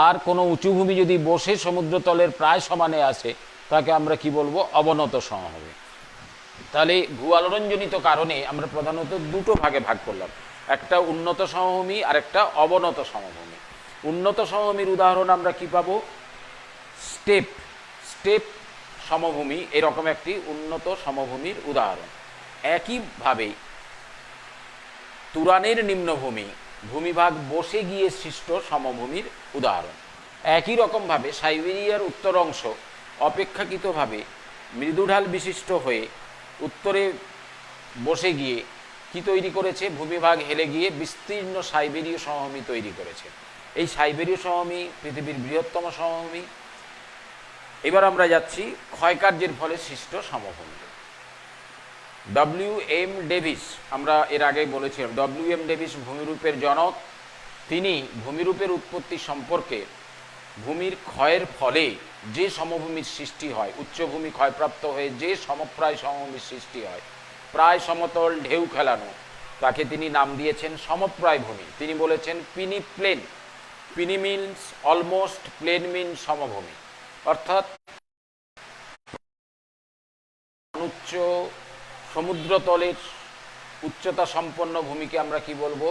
আর কোনো উঁচু ভূমি যদি বসে সমুদ্রতলের প্রায় সমানে আসে তাকে আমরা কি বলবো, অবনত সমভূমি। তাহলে ভূ আলোড়নজনিত কারণে আমরা প্রধানত দুটো ভাগে ভাগ করলাম, একটা উন্নত সমভূমি আর একটা অবনত সমভূমি। উন্নত সমভূমির উদাহরণ আমরা কি পাবো, স্টেপ, স্টেপ সমভূমি এরকম একটি উন্নত সমভূমির উদাহরণ। একইভাবে তুরানের নিম্নভূমি, ভূমিভাগ বসে গিয়ে সৃষ্ট সমভূমির উদাহরণ। একই রকমভাবে সাইবেরিয়ার উত্তর অংশ অপেক্ষাকৃতভাবে মৃদুঢাল বিশিষ্ট হয়ে উত্তরে বসে গিয়ে কি তৈরি করেছে, ভূমিভাগ হেলে গিয়ে বিস্তীর্ণ সাইবেরীয় সমভূমি তৈরি করেছে। এই সাইবেরীয় সমভূমি পৃথিবীর বৃহত্তম সমভূমি। এবার আমরা যাচ্ছি ক্ষয়কার্যের ফলে সৃষ্ট সমভূমি। ডব্লিউ.এম. ডেভিস, আমরা এর আগে বলেছিলাম ডব্লিউ.এম. ডেভিস ভূমিরূপের জনক। তিনি ভূমিরূপের উৎপত্তি সম্পর্কে ভূমির ক্ষয়ের ফলে যে সমভূমির সৃষ্টি হয়, উচ্চভূমি ক্ষয়প্রাপ্ত হয়ে যে সমপ্রায় সমভূমির সৃষ্টি হয়, প্রায় সমতল ঢেউ খেলানো, তাকে তিনি নাম দিয়েছেন সমপ্রায় ভূমি। তিনি বলেছেন পিনি প্লেন, পিনি মিনস অলমোস্ট, প্লেন মিন সমভূমি, অর্থাৎ উচ্চ সমুদ্রতলের উচ্চতা সম্পন্ন ভূমিকে আমরা কি বলবো,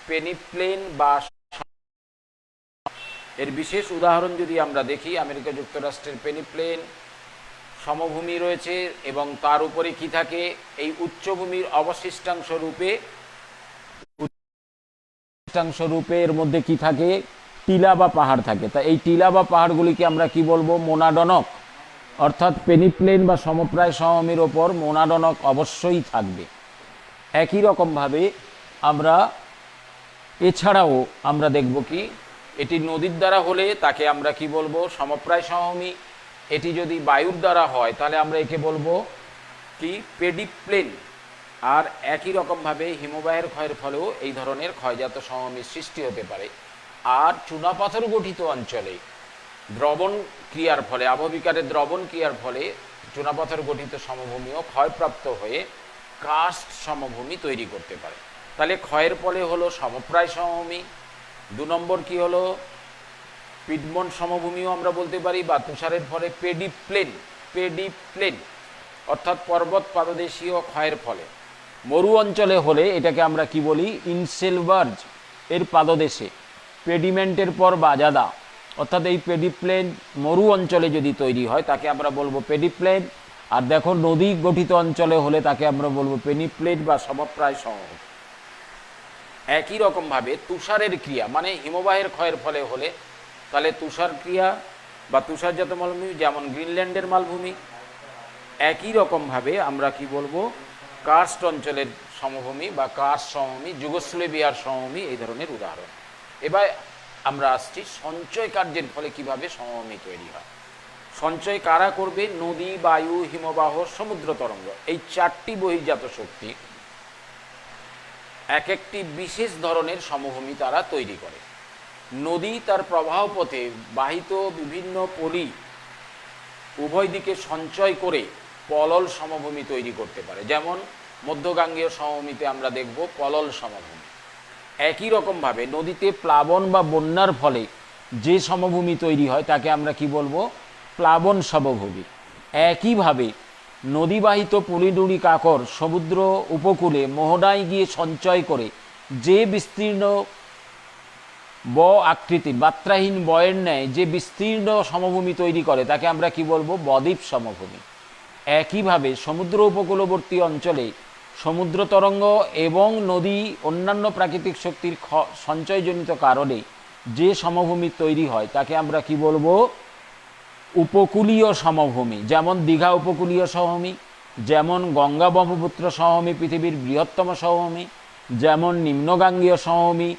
পেনিপ্লেন বা। এর বিশেষ উদাহরণ যদি আমরা দেখি, আমেরিকা যুক্তরাষ্ট্রের পেনিপ্লেন সমভূমি রয়েছে এবং তার উপরে কি থাকে, এই উচ্চভূমির অবশিষ্টাংশ রূপে এর মধ্যে কি থাকে, টিলা বা পাহাড় থাকে। তা এই টিলা বা পাহাড়গুলিকে আমরা কি বলবো, মোনাডনক, অর্থাৎ পেনিপ্লেন বা সমপ্রায় সমভূমির ওপর মোনাডনক অবশ্যই থাকবে। একই রকমভাবে আমরা এছাড়াও আমরা দেখব কি, এটি নদীর দ্বারা হলে তাকে আমরা কি বলবো, সমপ্রায় সমভূমি। এটি যদি বায়ুর দ্বারা হয় তাহলে আমরা একে বলবো কি, পেডিপ্লেন। আর একই রকমভাবে হিমবাহের ক্ষয়ের ফলেও এই ধরনের ক্ষয়জাত সমভূমির সৃষ্টি হতে পারে। আর চুনাপাথর গঠিত অঞ্চলে দ্রবণ ক্রিয়ার ফলে, আবহবিকারের দ্রবণ ক্রিয়ার ফলে চুনাপাথর গঠিত সমভূমিও ক্ষয়প্রাপ্ত হয়ে কাস্ট সমভূমি তৈরি করতে পারে। তাহলে ক্ষয়ের ফলে হলো সমপ্রায় সমভূমি। 2 নম্বর কি হলো, পিডমন্ট সমভূমিও আমরা বলতে পারি, বা তুষারের ফলে পেডিপ্লেন, অর্থাৎ পর্বত পাদদেশীয় ক্ষয়ের ফলে। মরু অঞ্চলে হলে এটাকে আমরা কি বলি, ইনসেলবার্জ এর পাদদেশে পেডিমেন্টের পর বাজাদা, অর্থাৎ এই পেডিপ্লেন মরু অঞ্চলে যদি তৈরি হয় তাকে আমরা বলবো পেডিপ্লেন। আর দেখো নদী গঠিত অঞ্চলে হলে তাকে আমরা বলবো পেনিপ্লেন বা সমপ্রায় সমভূমি। একই রকমভাবে তুষারের ক্রিয়া মানে হিমবাহের ক্ষয়ের ফলে হলে তাহলে তুষার ক্রিয়া বা তুষারজাত মালভূমি, যেমন গ্রিনল্যান্ডের মালভূমি। একই রকমভাবে আমরা কি বলবো, কার্স্ট অঞ্চলের সমভূমি বা কার্স্ট সমভূমি, যুগোস্লাভিয়ার সমভূমি, এই ধরনের উদাহরণ। এবার আমরা আসছি সঞ্চয় কার্যের ফলে কিভাবে সমভূমি তৈরি হয়। সঞ্চয় কারা করবে, নদী, বায়ু, হিমবাহ, সমুদ্র তরঙ্গ, এই 4টি বহির্জাত শক্তি এক একটি বিশেষ ধরনের সমভূমি তারা তৈরি করে। নদী তার প্রবাহ পথে বাহিত বিভিন্ন পলি উভয় দিকে সঞ্চয় করে পলল সমভূমি তৈরি করতে পারে, যেমন মধ্যগাঙ্গেয় সমভূমিতে আমরা দেখব পলল সমভূমি। একই রকমভাবে নদীতে প্লাবন বা বন্যার ফলে যে সমভূমি তৈরি হয় তাকে আমরা কি বলবো, প্লাবন সমভূমি। একইভাবে নদীবাহিত পুলিডুড়ি কাকর সমুদ্র উপকূলে মোহনায় গিয়ে সঞ্চয় করে যে বিস্তীর্ণ আকৃতির মাত্রাহীন বয়ের ন্যায় যে বিস্তীর্ণ সমভূমি তৈরি করে তাকে আমরা কি বলবো, বদ্বীপ সমভূমি। একইভাবে সমুদ্র উপকূলবর্তী অঞ্চলে সমুদ্র তরঙ্গ এবং নদী অন্যান্য প্রাকৃতিক শক্তির সঞ্চয়জনিত কারণে যে সমভূমি তৈরি হয় তাকে আমরা কি বলবো, উপকূলীয় সমভূমি। যেমন দীঘা উপকূলীয় সমভূমি, যেমন গঙ্গা ব্রহ্মপুত্র সমভূমি পৃথিবীর বৃহত্তম সমভূমি, যেমন নিম্নগাঙ্গীয় সমভূমি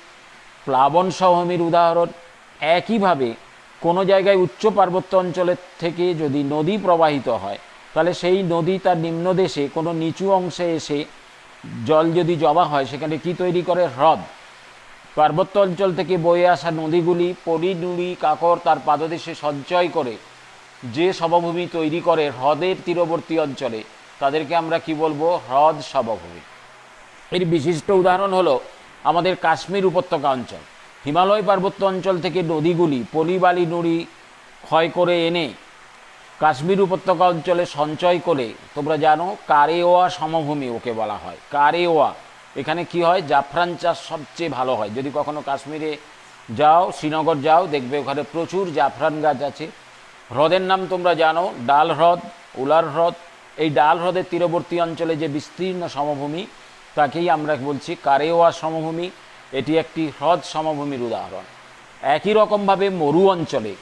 প্লাবন সমভূমির উদাহরণ। একইভাবে কোনো জায়গায় উচ্চ পার্বত্য অঞ্চলের থেকে যদি নদী প্রবাহিত হয় তাহলে সেই নদী তার নিম্নদেশে কোনো নিচু অংশে এসে জল যদি জমা হয় সেখানে কি তৈরি করে, হ্রদ। পার্বত্য অঞ্চল থেকে বয়ে আসা নদীগুলি পলি নুড়ি কাকর তার পাদদেশে সঞ্চয় করে যে সমভূমি তৈরি করে হ্রদের তীরবর্তী অঞ্চলে তাদেরকে আমরা কি বলবো, হ্রদ সমভূমি। এর বিশিষ্ট উদাহরণ হলো আমাদের কাশ্মীর উপত্যকা অঞ্চল। হিমালয় পার্বত্য অঞ্চল থেকে নদীগুলি পলি বালি নুড়ি ক্ষয় করে এনে কাশ্মীর উপত্যকা অঞ্চলে সঞ্চয় করে, তোমরা জানো কারেওয়া সমভূমি ওকে বলা হয়, কারেওয়া। এখানে কি হয়, জাফরান চাষ সবচেয়ে ভালো হয়। যদি কখনো কাশ্মীরে যাও, শ্রীনগর যাও, দেখবে ওখানে প্রচুর জাফরান গাছ আছে। হ্রদের নাম তোমরা জানো, ডাল হ্রদ, উলার হ্রদ। এই ডাল হ্রদের তীরবর্তী অঞ্চলে যে বিস্তীর্ণ সমভূমি তাকেই আমরা বলছি কারেওয়া সমভূমি। এটি একটি হ্রদ সমভূমির উদাহরণ। একই রকমভাবে মরু অঞ্চলে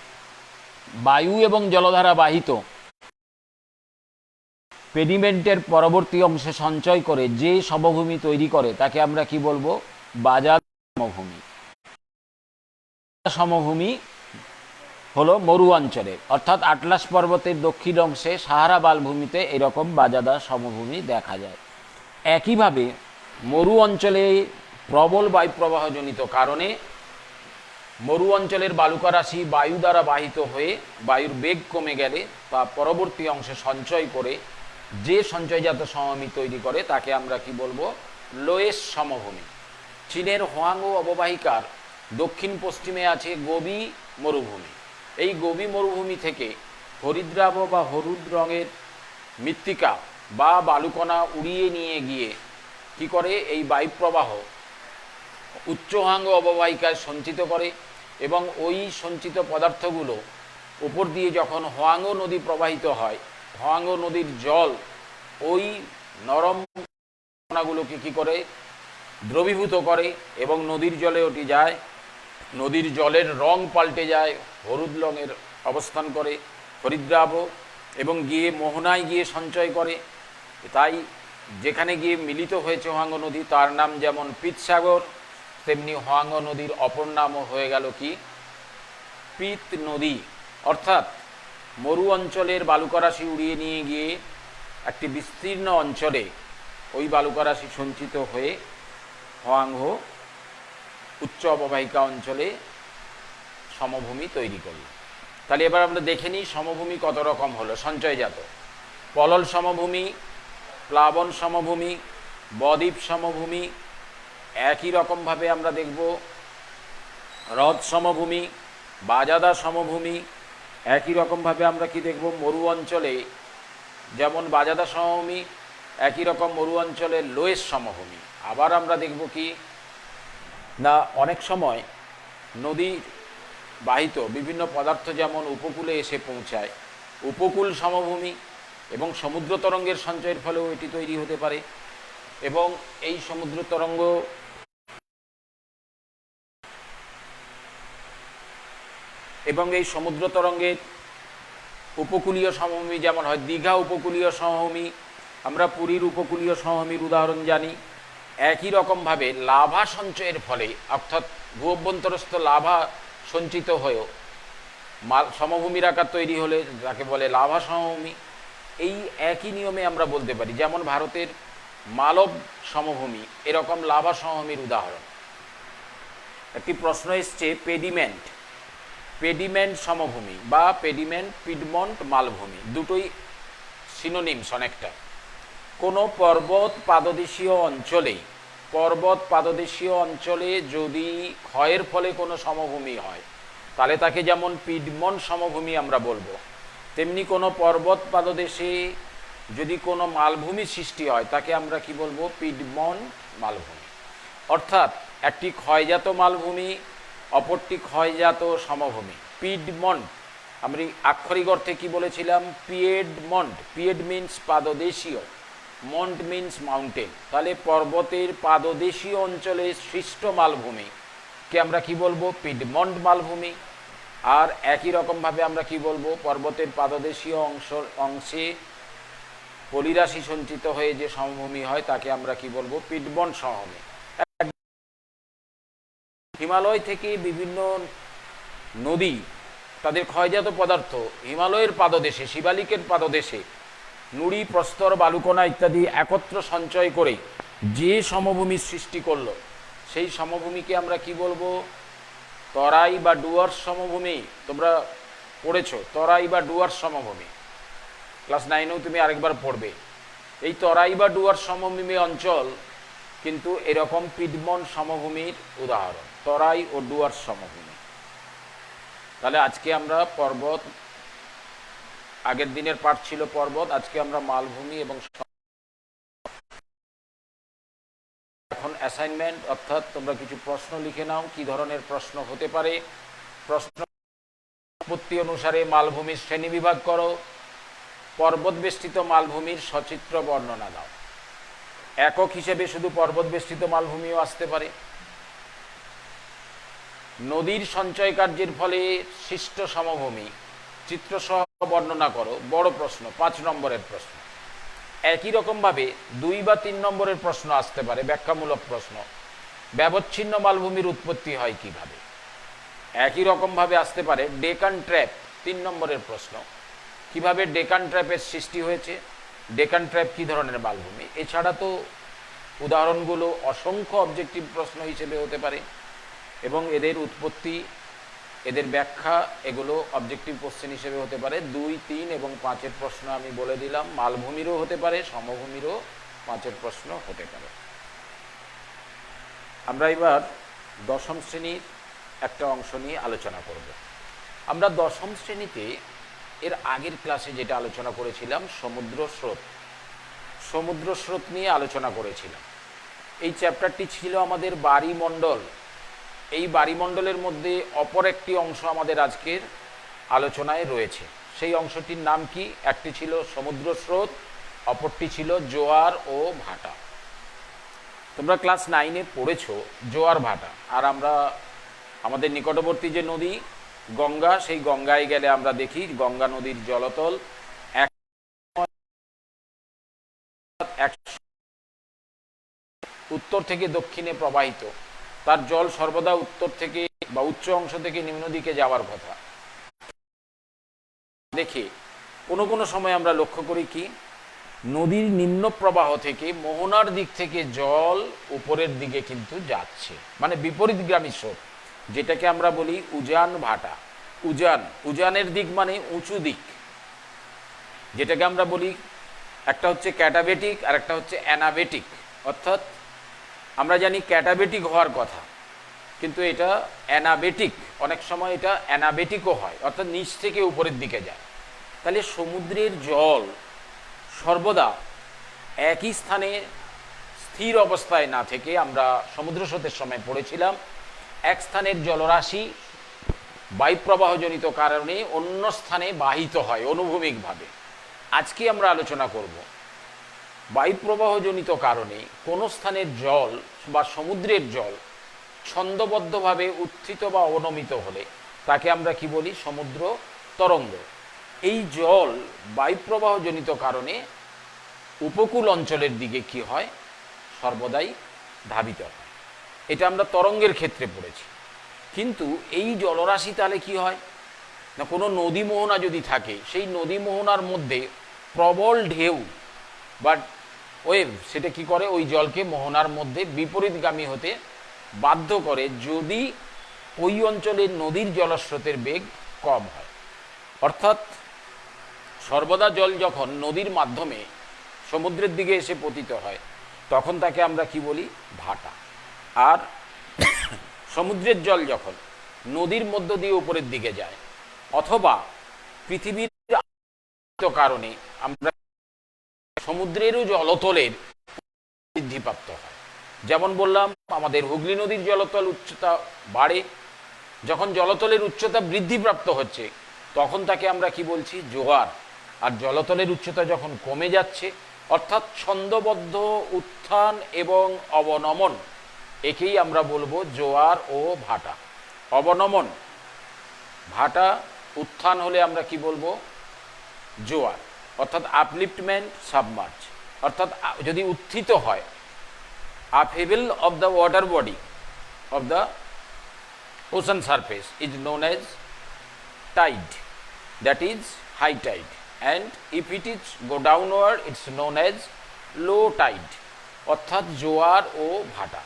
বায়ু এবং জলধারা বাহিত পেডিমেন্টের পরবর্তী অংশে সঞ্চয় করে যে সমভূমি তৈরি করে তাকে আমরা কি বলবো, বাজার সমভূমি। সমভূমি হলো মরু অঞ্চলে, অর্থাৎ আটলাস পর্বতের দক্ষিণ অংশে সাহারা মালভূমিতে এরকম বাজাদা সমভূমি দেখা যায়। একইভাবে মরু অঞ্চলে প্রবল বায়ুপ্রবাহজনিত কারণে মরু অঞ্চলের বালুকা রাশি বায়ু দ্বারা বাহিত হয়ে বায়ুর বেগ কমে গেলে তা পরবর্তী অংশে সঞ্চয় করে যে সঞ্চয়জাত সমভূমি তৈরি করে তাকে আমরা কি বলবো? লোয়েস সমভূমি। চীনের হোয়াংহো অববাহিকার দক্ষিণ পশ্চিমে আছে গোবি মরুভূমি। এই গোবি মরুভূমি থেকে হরিদ্রাব বা হলুদ রঙের মৃত্তিকা বা বালুকণা উড়িয়ে নিয়ে গিয়ে কি করে? এই বায়ুপ্রবাহ উচ্চ হোয়াংহো অববাহিকায় সঞ্চিত করে এবং ওই সঞ্চিত পদার্থগুলো উপর দিয়ে যখন হোয়াংহো নদী প্রবাহিত হয়, হোয়াংহো নদীর জল ওই নরম কণাগুলোকে কি করে? দ্রবীভূত করে এবং নদীর জলে ওটি যায়। নদীর জলের রং পাল্টে যায়, হলুদ রঙের অবস্থান করে হরিদ্রাব এবং গিয়ে মোহনায় গিয়ে সঞ্চয় করে। তাই যেখানে গিয়ে মিলিত হয়েছে হোয়াংহো নদী তার নাম যেমন পিতসাগর, তেমনি হোয়াংহো নদীর অপর নামও হয়ে গেল কি? পিত নদী। অর্থাৎ মরু অঞ্চলের বালুকারাশি উড়িয়ে নিয়ে গিয়ে একটি বিস্তীর্ণ অঞ্চলে ওই বালুকারাশি সঞ্চিত হয়ে হোয়াংহো উচ্চ অববাহিকা অঞ্চলে সমভূমি তৈরি করল। তাহলে এবার আমরা দেখে নিই সমভূমি কত রকম হলো সঞ্চয়জাত। পলল সমভূমি, প্লাবন সমভূমি, বদ্বীপ সমভূমি, একই রকমভাবে আমরা দেখব হ্রদ সমভূমি, বাজাদা সমভূমি। একই রকমভাবে আমরা কি দেখব? মরু অঞ্চলে যেমন বাজাদা সমভূমি, একই রকম মরু অঞ্চলের লোয়েস সমভূমি। আবার আমরা দেখব কি না, অনেক সময় নদীর বাহিত বিভিন্ন পদার্থ যেমন উপকূলে এসে পৌঁছায়, উপকূল সমভূমি এবং সমুদ্র তরঙ্গের সঞ্চয়ের ফলেও এটি তৈরি হতে পারে। এবং এই সমুদ্র তরঙ্গ তরঙ্গের উপকূলীয় সমভূমি যেমন হয় দীঘা উপকূলীয় সমভূমি, আমরা পুরীর উপকূলীয় সমভূমির উদাহরণ জানি। একই রকমভাবে লাভা সঞ্চয়ের ফলে অর্থাৎ ভূঅভ্যন্তরস্থ লাভা সঞ্চিত হয়েও সমভূমির আকার তৈরি হলে যাকে বলে লাভা সমভূমি। এই একই নিয়মে আমরা বলতে পারি যেমন ভারতের মালব সমভূমি এরকম লাভা সমভূমির উদাহরণ। একটি প্রশ্ন এসছে পেডিমেন্ট সমভূমি বা পিডমন্ট মালভূমি, দুটোই সিনোনিমস অনেকটা। কোনো পর্বত পাদদেশীয় অঞ্চলে যদি ক্ষয়ের ফলে কোনো সমভূমি হয় তাহলে তাকে যেমন পিডমন্ট সমভূমি আমরা বলবো, তেমনি কোনো পর্বত পাদদেশে যদি কোনো মালভূমি সৃষ্টি হয় তাকে আমরা কি বলবো? পিডমন্ট মালভূমি। অর্থাৎ একটি ক্ষয়জাত মালভূমি, অপরটি ক্ষয়জাত সমভূমি। পিডমন্ট আমরা আক্ষরিক অর্থে কি বলেছিলাম? পিয়েডমন্ট। Piedt means পাদদেশীয়, Mont means mountain. তাহলে পর্বতের পাদদেশীয় অঞ্চলে সৃষ্ট মালভূমিকে আমরা কি বলবো? পিডমন্ট মালভূমি। আর একই রকমভাবে আমরা কি বলবো? পর্বতের পাদদেশীয় অংশে পলিরাশি সঞ্চিত হয়ে যে সমভূমি হয় তাকে আমরা কি বলবো? পিডমন্ট সমভূমি। হিমালয় থেকে বিভিন্ন নদী তাদের ক্ষয়জাত পদার্থ হিমালয়ের পাদদেশে, শিবালিকের পাদদেশে নুড়ি, প্রস্তর, বালুকণা ইত্যাদি একত্র সঞ্চয় করে যে সমভূমির সৃষ্টি করলো সেই সমভূমিকে আমরা কি বলবো? তরাই বা ডুয়ার্স সমভূমি। তোমরা পড়েছো তরাই বা ডুয়ার্স সমভূমি, ক্লাস 9-এও তুমি আরেকবার পড়বে। এই তরাই বা ডুয়ার্স সমভূমি অঞ্চল কিন্তু এরকম পিডমন্ট সমভূমির উদাহরণ, তরাই ও ডুয়ার্স সমভূমি। তাহলে আজকে আমরা পর্বত, আগের দিনের পাঠ ছিল পর্বত, আজকে আমরা মালভূমি এবং এখন অ্যাসাইনমেন্ট, অর্থাৎ তোমরা কিছু প্রশ্ন লিখে নাও কি ধরনের প্রশ্ন হতে পারে। প্রশ্ন উৎপত্তি অনুসারে মালভূমির শ্রেণী বিভাগ করো, পর্বত বেষ্টিত মালভূমির সচিত্র বর্ণনা দাও। একক হিসেবে শুধু পর্বত বেষ্টিত মালভূমিও আসতে পারে। নদীর সঞ্চয় কার্যের ফলে সৃষ্ট সমভূমি চিত্রসহ বর্ণনা করো, বড় প্রশ্ন, 5 নম্বরের প্রশ্ন। একই রকমভাবে 2 বা 3 নম্বরের প্রশ্ন আসতে পারে, ব্যাখ্যামূলক প্রশ্ন। ব্যবচ্ছিন্ন মালভূমির উৎপত্তি হয় কিভাবে? একই রকমভাবে আসতে পারে ডেকান ট্র্যাপ, 3 নম্বরের প্রশ্ন, কিভাবে ডেকান ট্র্যাপের সৃষ্টি হয়েছে, ডেকান ট্র্যাপ কী ধরনের মালভূমি। এছাড়া তো উদাহরণগুলো অসংখ্য অবজেক্টিভ প্রশ্ন হিসেবে হতে পারে এবং এদের উৎপত্তি, এদের ব্যাখ্যা, এগুলো অবজেক্টিভ কোশ্চেন হিসেবে হতে পারে। 2, 3 এবং 5-এর প্রশ্ন আমি বলে দিলাম। মালভূমিরও হতে পারে, সমভূমিরও 5-এর প্রশ্ন হতে পারে। আমরা এবার দশম শ্রেণীর একটা অংশ নিয়ে আলোচনা করব। আমরা দশম শ্রেণীতে এর আগের ক্লাসে যেটা আলোচনা করেছিলাম সমুদ্র স্রোত, সমুদ্র স্রোত নিয়ে আলোচনা করেছিলাম। এই চ্যাপ্টারটি ছিল আমাদের বায়ুমণ্ডল। এই বায়ুমণ্ডলের মধ্যে অপর একটি অংশ আমাদের আজকের আলোচনায় রয়েছে। সেই অংশটির নাম কি? একটি ছিল সমুদ্র স্রোত, অপরটি ছিল জোয়ার ও ভাটা। তোমরা ক্লাস 9-এ পড়েছো জোয়ার ভাটা। আর আমরা আমাদের নিকটবর্তী যে নদী গঙ্গা, সেই গঙ্গায় গেলে আমরা দেখি গঙ্গা নদীর জলতল উত্তর থেকে দক্ষিণে প্রবাহিত। তার জল সর্বদা উত্তর থেকে বা উচ্চ অংশ থেকে নিম্ন দিকে যাওয়ার কথা। দেখে কোনো কোনো সময় আমরা লক্ষ্য করি কি, নদীর নিম্ন প্রবাহ থেকে মোহনার দিক থেকে জল উপরের দিকে কিন্তু যাচ্ছে, মানে বিপরীতগামী স্রোত, যেটাকে আমরা বলি উজান ভাটা। উজানের দিক মানে উঁচু দিক, যেটাকে আমরা বলি একটা হচ্ছে ক্যাটাবেটিক আর একটা হচ্ছে অ্যানাবেটিক। অর্থাৎ আমরা জানি ক্যাটাবেটিক হওয়ার কথা, কিন্তু এটা অ্যানাবেটিক, অনেক সময় এটা অ্যানাবেটিকও হয়, অর্থাৎ নিচ থেকে উপরের দিকে যায়। তাহলে সমুদ্রের জল সর্বদা একই স্থানে স্থির অবস্থায় না থেকে, আমরা সমুদ্র স্রোতের সময় পড়েছিলাম, এক স্থানের জলরাশি বায়ুপ্রবাহজনিত কারণে অন্য স্থানে বাহিত হয় অনুভূমিকভাবে। আজকে আমরা আলোচনা করব বায়ুপ্রবাহজনিত কারণে কোনো স্থানের জল বা সমুদ্রের জল ছন্দবদ্ধভাবে উত্থিত বা অবনমিত হলে তাকে আমরা কি বলি? সমুদ্র তরঙ্গ। এই জল বায়ুপ্রবাহজনিত কারণে উপকূল অঞ্চলের দিকে কি হয়? সর্বদাই ধাবিত হয়। এটা আমরা তরঙ্গের ক্ষেত্রে পড়েছি। কিন্তু এই জলরাশি তাহলে কি হয় না, কোনো নদী মোহনা যদি থাকে, সেই নদী মোহনার মধ্যে প্রবল ঢেউ বা ওয়েভ সেটা কি করে? ওই জলকে মোহনার মধ্যে বিপরীতগামী হতে বাধ্য করে, যদি ওই অঞ্চলের নদীর জলস্রোতের বেগ কম হয়। অর্থাৎ সর্বদা জল যখন নদীর মাধ্যমে সমুদ্রের দিকে এসে পতিত হয়, তখন তাকে আমরা কি বলি? ভাটা। আর সমুদ্রের জল যখন নদীর মধ্য দিয়ে উপরের দিকে যায়, অথবা পৃথিবীর কারণে আমরা সমুদ্রেরও জলতলের বৃদ্ধিপ্রাপ্ত হয়। যেমন বললাম, আমাদের হুগলি নদীর জলতল উচ্চতা বাড়ে। যখন জলতলের উচ্চতা বৃদ্ধিপ্রাপ্ত হচ্ছে, তখন তাকে আমরা কি বলছি? জোয়ার। আর জলতলের উচ্চতা যখন কমে যাচ্ছে, অর্থাৎ ছন্দবদ্ধ উত্থান এবং অবনমন, একেই আমরা বলবো জোয়ার ও ভাটা। অবনমন ভাটা, উত্থান হলে আমরা কি বলবো? জোয়ার। অর্থাৎ আপলিফটমেন্ট, সাবমার্জ। অর্থাৎ যদি উত্থিত হয়, upheaval of the water body of the ocean surface is known as tide, that is high tide, and if it is go downward it's known as low tide, অর্থাৎ জোয়ার ও ভাটা।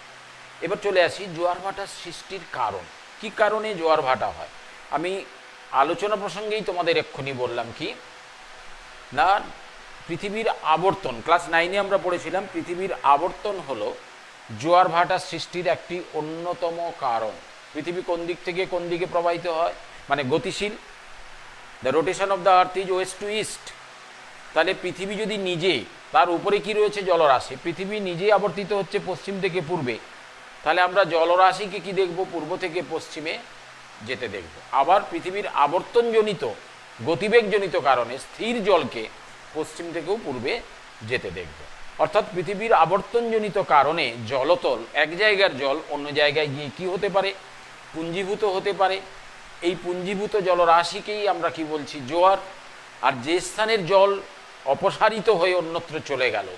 এবার চলে আসি জোয়ার ভাটার সৃষ্টির কারণ। কি কারণে জোয়ার ভাটা হয়? আমি আলোচনা প্রসঙ্গেই তোমাদের এক্ষুনি বললাম কি না, পৃথিবীর আবর্তন, ক্লাস 9-এ আমরা পড়েছিলাম, পৃথিবীর আবর্তন হলো জোয়ার ভাটা সৃষ্টির একটি অন্যতম কারণ। পৃথিবী কোন দিক থেকে কোন দিকে প্রবাহিত হয়, মানে গতিশীল। The rotation of the earth is west to east. তাহলে পৃথিবী যদি নিজে, তার উপরে কি রয়েছে? জলরাশি। পৃথিবী নিজেই আবর্তিত হচ্ছে পশ্চিম থেকে পূর্বে, তাহলে আমরা জলরাশিকে কি দেখব? পূর্ব থেকে পশ্চিমে যেতে দেখব। আবার পৃথিবীর আবর্তনজনিত গতিবেগজনিত কারণে স্থির জলকে পশ্চিম থেকেও পূর্বে যেতে দেখব। অর্থাৎ পৃথিবীর আবর্তনজনিত কারণে জলতল, এক জায়গার জল অন্য জায়গায় গিয়ে কি হতে পারে? পুঞ্জীভূত হতে পারে। এই পুঞ্জীভূত জলরাশিকেই আমরা কি বলছি? জোয়ার। আর যে স্থানের জল অপসারিত হয়ে অন্যত্র চলে গেল,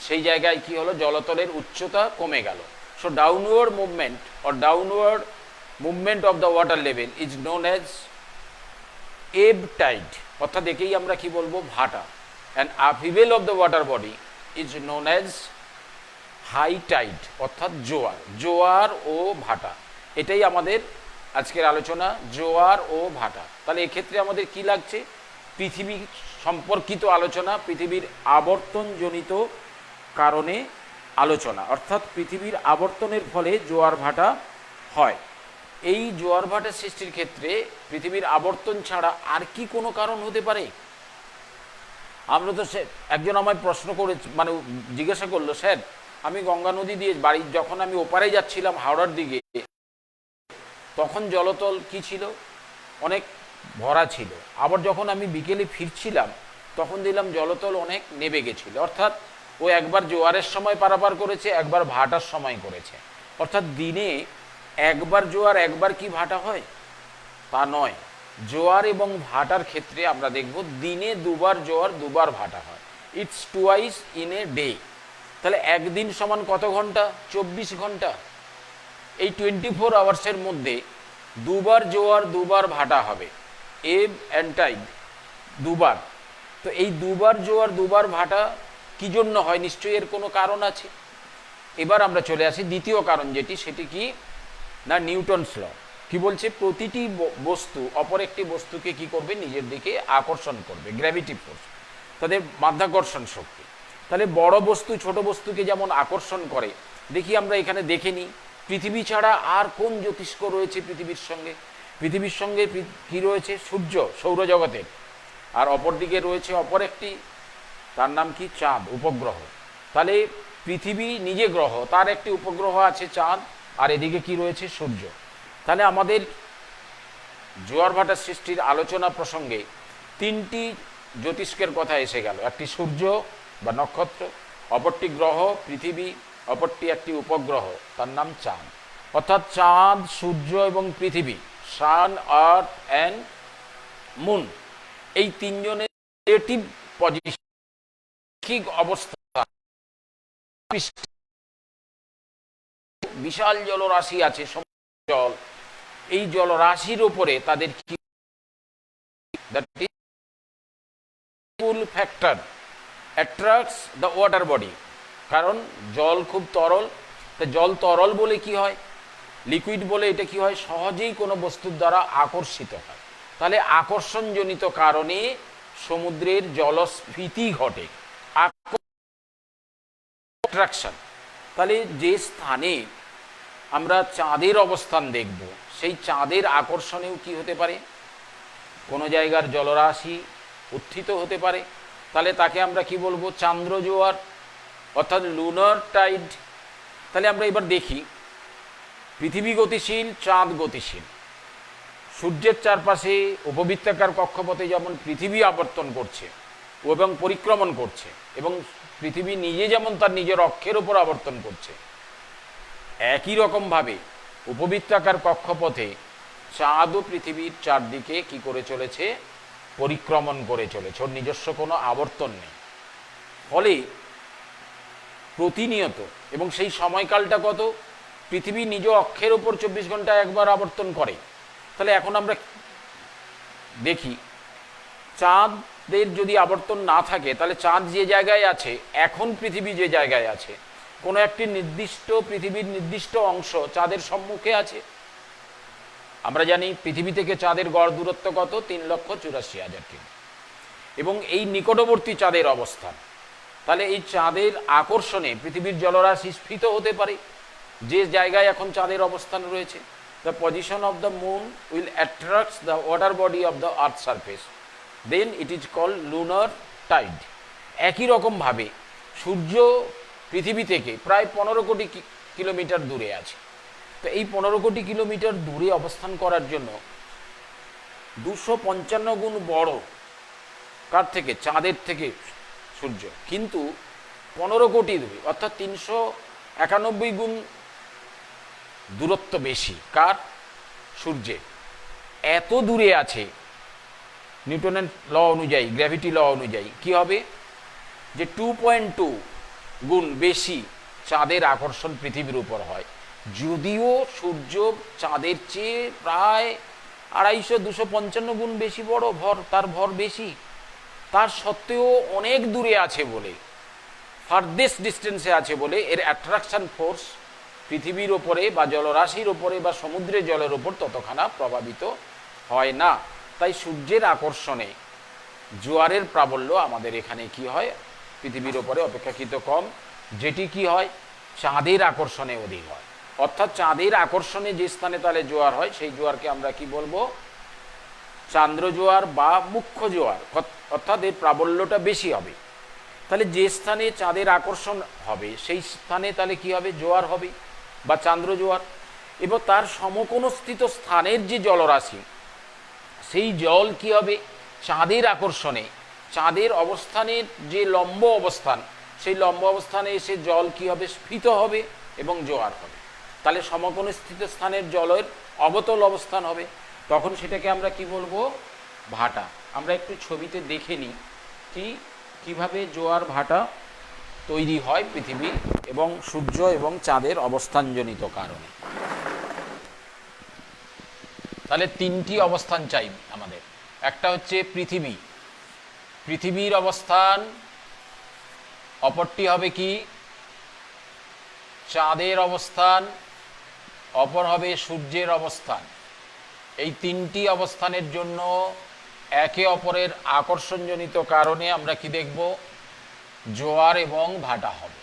সেই জায়গায় কি হলো? জলতলের উচ্চতা কমে গেল। So downward movement or downward movement of the water level is known as ebb tide, অর্থাৎ একেই আমরা কি বলবো, ভাটা। And upheaval of the water body is known as high tide, অর্থাৎ জোয়ার। জোয়ার ও ভাটা, এটাই আমাদের আজকের আলোচনা, জোয়ার ও ভাটা। তাহলে এক্ষেত্রে আমাদের কি লাগছে, পৃথিবী সম্পর্কিত আলোচনা, পৃথিবীর আবর্তনজনিত কারণে আলোচনা, অর্থাৎ পৃথিবীর আবর্তনের ফলে জোয়ার ভাটা হয়। এই জোয়ার ভাটা সৃষ্টির ক্ষেত্রে পৃথিবীর আবর্তন ছাড়া আর কি কোনো কারণ হতে পারে? আমরা তো একজন আমায় প্রশ্ন করে মানে জিজ্ঞাসা করলো, স্যার আমি গঙ্গা নদী দিয়ে বাড়ি যখন আমি ওপারে যাচ্ছিলাম হাওড়ার দিকে, তখন জলতল কি ছিল, অনেক ভরা ছিল। আবার যখন আমি বিকেলে ফিরছিলাম তখন দিলাম জলতল অনেক নেমে গেছিল। অর্থাৎ ও একবার জোয়ারের সময় পারাপার করেছে, একবার ভাটার সময় করেছে। অর্থাৎ দিনে একবার জোয়ার একবার কি ভাটা হয় তা নয়। জোয়ার এবং ভাটার ক্ষেত্রে আমরা দেখব দিনে দুবার জোয়ার দুবার ভাটা হয়। It's twice in a day. তাহলে একদিন সমান কত ঘন্টা? 24 ঘন্টা। এই 24 আওয়ার্সের মধ্যে দুবার জোয়ার দুবার ভাটা হবে, এব অ্যান্ড টাইড দুবার। তো এই দুবার জোয়ার দুবার ভাটা কি জন্য হয়? নিশ্চয়ই এর কোনো কারণ আছে। এবার আমরা চলে আসি দ্বিতীয় কারণ যেটি, সেটি কি না নিউটনস ল। কি বলছে? প্রতিটি বস্তু অপর একটি বস্তুকে কি করবে, নিজের দিকে আকর্ষণ করবে, গ্র্যাভিটি ফোর্স, তাদের মাধ্যাকর্ষণ শক্তি। তাহলে বড় বস্তু ছোট বস্তুকে যেমন আকর্ষণ করে, দেখি আমরা এখানে দেখে নিই পৃথিবী ছাড়া আর কোন জ্যোতিষ্ক রয়েছে পৃথিবীর সঙ্গে? পৃথিবীর সঙ্গে কি রয়েছে? সূর্য, সৌরজগতের। আর অপরদিকে রয়েছে অপর একটি, তার নাম কি? চাঁদ, উপগ্রহ। তাহলে পৃথিবী নিজে গ্রহ, তার একটি উপগ্রহ আছে চাঁদ, আর এদিকে কি রয়েছে? সূর্য। তাহলে আমাদের জোয়ার ভাটা সৃষ্টির আলোচনা প্রসঙ্গে তিনটি জ্যোতিষ্কের কথা এসে গেল। একটি সূর্য বা নক্ষত্র, অপরটি গ্রহ পৃথিবী, অপরটি একটি উপগ্রহ, তার নাম চাঁদ। অর্থাৎ চাঁদ, সূর্য এবং পৃথিবী, সান, আর্থ অ্যান্ড মুন, এই তিনজনের রিলেটিভ পজিশন, ঠিক অবস্থা, বিশাল জলরাশি আছে, জল, এই জলরাশির উপরে তাদের কি factor attracts the water body. কারণ জল খুব তরল, তা জল তরল বলে কি হয়, লিকুইড বলে এটা কি হয়, সহজেই কোনো বস্তুর দ্বারা আকর্ষিত হয়। তাহলে আকর্ষণজনিত কারণে সমুদ্রের জলস্ফীতি ঘটে, অ্যাট্রাকশন। তাহলে যে স্থানে আমরা চাঁদের অবস্থান দেখব, সেই চাঁদের আকর্ষণেও কি হতে পারে, কোনো জায়গার জলরাশি উত্থিত হতে পারে। তাহলে তাকে আমরা কি বলবো? চান্দ্র জোয়ার, অর্থাৎ লুনার টাইড। তাহলে আমরা এবার দেখি, পৃথিবী গতিশীল, চাঁদ গতিশীল। সূর্যের চারপাশে উপবৃত্তাকার কক্ষপথে যেমন পৃথিবী আবর্তন করছে এবং পরিক্রমণ করছে, এবং পৃথিবী নিজে যেমন তার নিজের অক্ষের উপর আবর্তন করছে, একই রকমভাবে উপবৃত্তাকার কক্ষপথে চাঁদও পৃথিবীর চারদিকে কি করে চলেছে? পরিক্রমণ করে চলেছে, ওর নিজস্ব কোনো আবর্তন নেই। ফলে প্রতিনিয়ত, এবং সেই সময়কালটা কত? পৃথিবী নিজ অক্ষের ওপর 24 ঘন্টা একবার আবর্তন করে। তাহলে এখন আমরা দেখি, চাঁদের যদি আবর্তন না থাকে, তাহলে চাঁদ যে জায়গায় আছে, এখন পৃথিবী যে জায়গায় আছে, কোনো একটি নির্দিষ্ট পৃথিবীর নির্দিষ্ট অংশ চাঁদের সম্মুখে আছে। আমরা জানি পৃথিবী থেকে চাঁদের গড় দূরত্ব কত? 3,84,000 কিমি, এবং এই নিকটবর্তী চাঁদের অবস্থান। তাহলে এই চাঁদের আকর্ষণে পৃথিবীর জলরাশি স্ফীত হতে পারে যে জায়গায় এখন চাঁদের অবস্থান রয়েছে। The position of the moon will attract the water body of the earth surface, then it is called lunar tide. একই রকমভাবে সূর্য পৃথিবী থেকে প্রায় 15 কোটি কিলোমিটার দূরে আছে। তো এই 15 কোটি কিলোমিটার দূরে অবস্থান করার জন্য 255 গুণ বড় কার থেকে? চাঁদের থেকে সূর্য। কিন্তু 15 কোটি দূরে, অর্থাৎ 391 গুণ দূরত্ব বেশি কার? সূর্যের। এত দূরে আছে, নিউটনের ল অনুযায়ী, গ্র্যাভিটি ল অনুযায়ী কি হবে? যে 2.2 গুণ বেশি চাঁদের আকর্ষণ পৃথিবীর উপর হয়, যদিও সূর্য চাঁদের চেয়ে প্রায় 250-255 গুণ বেশি বড়, তার ভর বেশি, তার সত্ত্বেও অনেক দূরে আছে বলে, ফার্দেস্ট ডিস্টেন্সে আছে বলে এর অ্যাট্রাকশন ফোর্স পৃথিবীর ওপরে বা জলরাশির ওপরে বা সমুদ্রের জলের ওপর ততখানা প্রভাবিত হয় না। তাই সূর্যের আকর্ষণে জোয়ারের প্রাবল্য আমাদের এখানে কি হয়, পৃথিবীর ওপরে অপেক্ষাকৃত কম, যেটি কি হয় চাঁদের আকর্ষণে অধিক হয়। অর্থাৎ চাঁদের আকর্ষণে যে স্থানে তাহলে জোয়ার হয় সেই জোয়ারকে আমরা কি বলবো, চান্দ্র জোয়ার বা মুখ্য জোয়ার, অর্থাৎ এর প্রাবল্যটা বেশি হবে। তাহলে যে স্থানে চাঁদের আকর্ষণ হবে সেই স্থানে তাহলে কি হবে, জোয়ার হবে বা চান্দ্র জোয়ার। এবং তার সমকোণস্থিত স্থানের যে জলরাশি, সেই জল কি হবে, চাঁদের আকর্ষণে, চাঁদের অবস্থানের যে লম্ব অবস্থান, সেই লম্ব অবস্থানে এসে জল কি হবে, স্ফীত হবে এবং জোয়ার হবে। তাহলে সমকোণস্থিত স্থানের জলের অবতল অবস্থান হবে, তখন সেটাকে আমরা কি বলবো, ভাটা। আমরা একটু ছবিতে দেখে নিই কিভাবে জোয়ার ভাটা তৈরি হয় পৃথিবী এবং সূর্য এবং চাঁদের অবস্থানজনিত কারণে। তাহলে তিনটি অবস্থান চাই আমাদের। একটা হচ্ছে পৃথিবীর অবস্থান, অপরটি হবে কি চাঁদের অবস্থান, অপর হবে সূর্যের অবস্থান। এই তিনটি অবস্থানের জন্য একে অপরের আকর্ষণজনিত কারণে আমরা কি দেখব, জোয়ার এবং ভাটা হবে।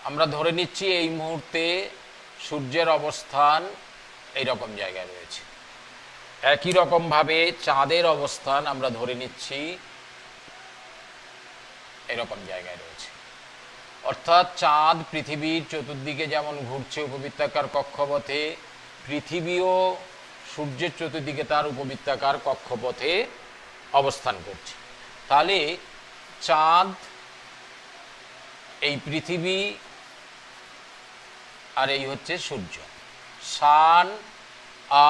আমরা ধরে নিচ্ছি এই মুহূর্তে সূর্যের অবস্থান এইরকম জায়গায় রয়েছে, একই রকমভাবে চাঁদের অবস্থান আমরা ধরে নিচ্ছি এরকম জায়গায় রয়েছে। অর্থাৎ চাঁদ পৃথিবীর চতুর্দিকে যেমন ঘুরছে উপবৃত্তাকার কক্ষপথে, পৃথিবীও সূর্যের চতুর্দিকে তার উপবৃত্তাকার কক্ষপথে অবস্থান করছে। তাহলে চাঁদ, এই পৃথিবী আর এই হচ্ছে সূর্য, সান,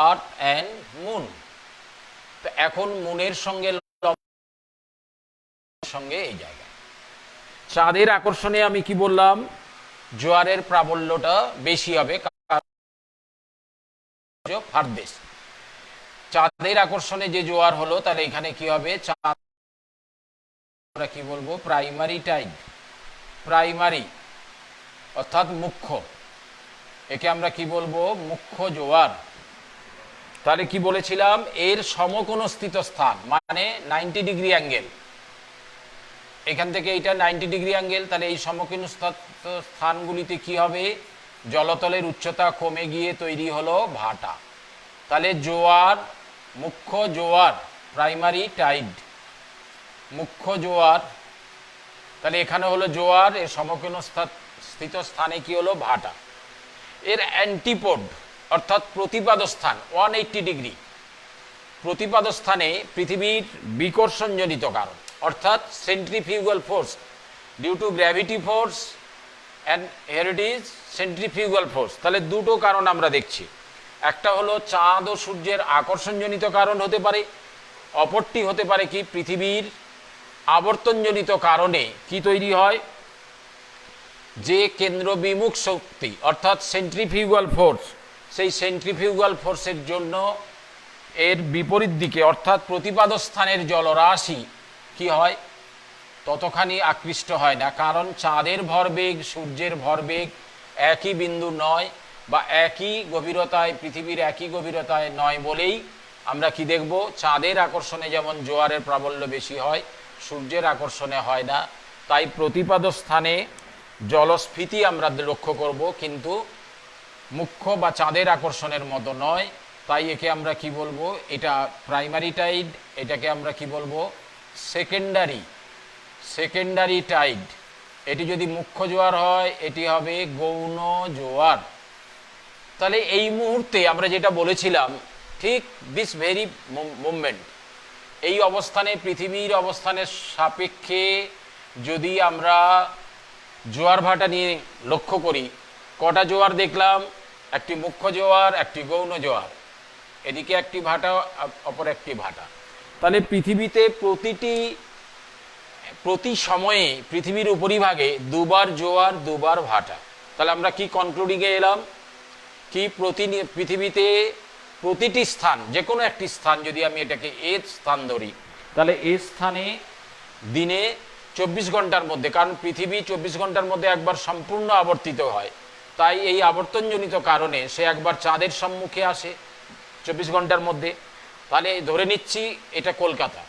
আর্থ অ্যান্ড মুন। তো এখন মুনের সঙ্গে এই জায়গায় চাঁদের আকর্ষণে আমি কি বললাম, জোয়ারের প্রাবল্যটা বেশি হবে, ফার্দেস্ট। চাঁদের আকর্ষণে যে জোয়ার হলো, তাহলে এখানে কি হবে, চাঁদ আমরা কি বলবো, প্রাইমারি টাইড, প্রাইমারি অর্থাৎ মুখ্য, একে আমরা কি বলবো, মুখ্য জোয়ার। তাহলে কি বলেছিলাম, এর সমকোণস্থিত স্থান মানে 90 ডিগ্রি অ্যাঙ্গেল, এখান থেকে এইটা 90 ডিগ্রি অ্যাঙ্গেল। তাহলে এই সমকোণস্থ স্থানগুলিতে কি হবে, জলতলের উচ্চতা কমে গিয়ে তৈরি হলো ভাটা। তাহলে জোয়ার, মুখ্য জোয়ার, প্রাইমারি টাইড, মুখ্য জোয়ার। তাহলে এখানে হলো জোয়ার, এর সমকোণস্থিত স্থানে কি হলো, ভাটা। এর অ্যান্টিপোড অর্থাৎ প্রতিপাদ স্থান 180 ডিগ্রি, প্রতিপাদ স্থানে পৃথিবীর বিকর্ষণজনিত কারণ, অর্থাৎ centrifugal force due to gravity force and here it is centrifugal force. তাহলে দুটো কারণ আমরা দেখছি, একটা হলো চাঁদ ও সূর্যের আকর্ষণজনিত কারণ হতে পারে, অপরটি হতে পারে কি পৃথিবীর আবর্তনজনিত কারণে কি তৈরি হয়, যে কেন্দ্রবিমুখ শক্তি অর্থাৎ সেন্ট্রিফিউগাল ফোর্স, সেই সেন্ট্রিফিউগাল ফোর্সের জন্য এর বিপরীত দিকে অর্থাৎ প্রতিপাদ স্থানের জলরাশি কি হয়, ততখানি আকৃষ্ট হয় না। কারণ চাঁদের ভরবেগ সূর্যের ভরবেগ একই বিন্দু নয় বা একই গভীরতায়, পৃথিবীর একই গভীরতায় নয় বলেই আমরা কি দেখব, চাঁদের আকর্ষণে যেমন জোয়ারের প্রাবল্য বেশি হয়, সূর্যের আকর্ষণে হয় না। তাই প্রতিপাদ স্থানে জলস্ফীতি আমরা লক্ষ্য করব, কিন্তু মুখ্য বা চাঁদের আকর্ষণের মতো নয়। তাই একে আমরা কি বলবো, এটা প্রাইমারি টাইড, এটাকে আমরা কি বলবো, সেকেন্ডারি টাইড। এটি যদি মুখ্য জোয়ার হয় এটি হবে গৌণ জোয়ার। তাহলে এই মুহূর্তে আমরা যেটা বলেছিলাম, ঠিক দিস ভেরি মুভমেন্ট, এই অবস্থানে পৃথিবীর অবস্থানের সাপেক্ষে যদি আমরা জোয়ার ভাটা নিয়ে লক্ষ্য করি, কটা জোয়ার দেখলাম? একটি মুখ্য জোয়ার, একটি গৌণ জোয়ার, এদিকে একটি ভাটা, অপর একটি ভাটা। তাহলে পৃথিবীতে প্রতি সময়ে পৃথিবীর উপরিভাগে দুবার জোয়ার, দুবার ভাটা। তাহলে আমরা কি কনক্লুডিংয়ে এলাম? কি পৃথিবীতে প্রতিটি স্থান, যে কোনো একটি স্থান, যদি আমি এটাকে এ স্থান ধরি, তাহলে এ স্থানে দিনে 24 ঘন্টার মধ্যে, কারণ পৃথিবী 24 ঘন্টার মধ্যে একবার সম্পূর্ণ আবর্তিত হয়, তাই এই আবর্তনজনিত কারণে সে একবার চাঁদের সম্মুখে আসে 24 ঘন্টার মধ্যে। তাহলে ধরে নিচ্ছি এটা কলকাতা,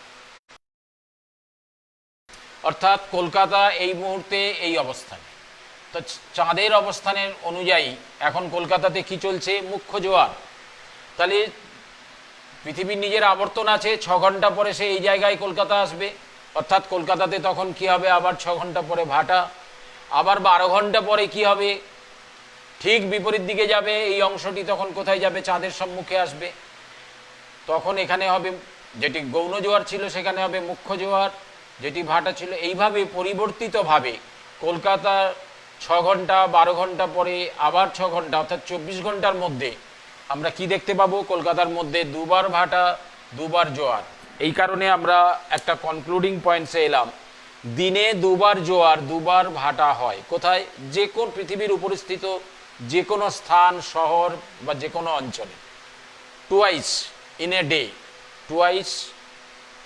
অর্থাৎ কলকাতা এই মুহূর্তে এই অবস্থানে। তো চাঁদের অবস্থানের অনুযায়ী এখন কলকাতাতে কি চলছে? মুখ্য জোয়ার। তাহলে পৃথিবীর নিজের আবর্তন আছে, 6 ঘন্টা পরে সে এই জায়গায় কলকাতা আসবে, অর্থাৎ কলকাতাতে তখন কি হবে? আবার 6 ঘন্টা পরে ভাটা, আবার 12 ঘন্টা পরে কি হবে? ঠিক বিপরীত দিকে যাবে, এই অংশটি তখন কোথায় যাবে? চাঁদের সম্মুখে আসবে। তখন এখানে হবে, যেটি গৌণ জোয়ার ছিল সেখানে হবে মুখ্য জোয়ার, যেটি ভাটা ছিল। এইভাবে পরিবর্তিতভাবে কলকাতা 6 ঘন্টা, 12 ঘন্টা পরে আবার 6 ঘন্টা, অর্থাৎ 24 ঘন্টার মধ্যে আমরা কি দেখতে পাবো? কলকাতার মধ্যে দুবার ভাটা, দুবার জোয়ার। এই কারণে আমরা একটা কনক্লুডিং পয়েন্টসে এলাম, দিনে দুবার জোয়ার, দুবার ভাটা হয়। কোথায়? যে কোন পৃথিবীর উপরিস্থিত যে কোনো স্থান, শহর বা যে কোনো অঞ্চলে। Twice in a day, twice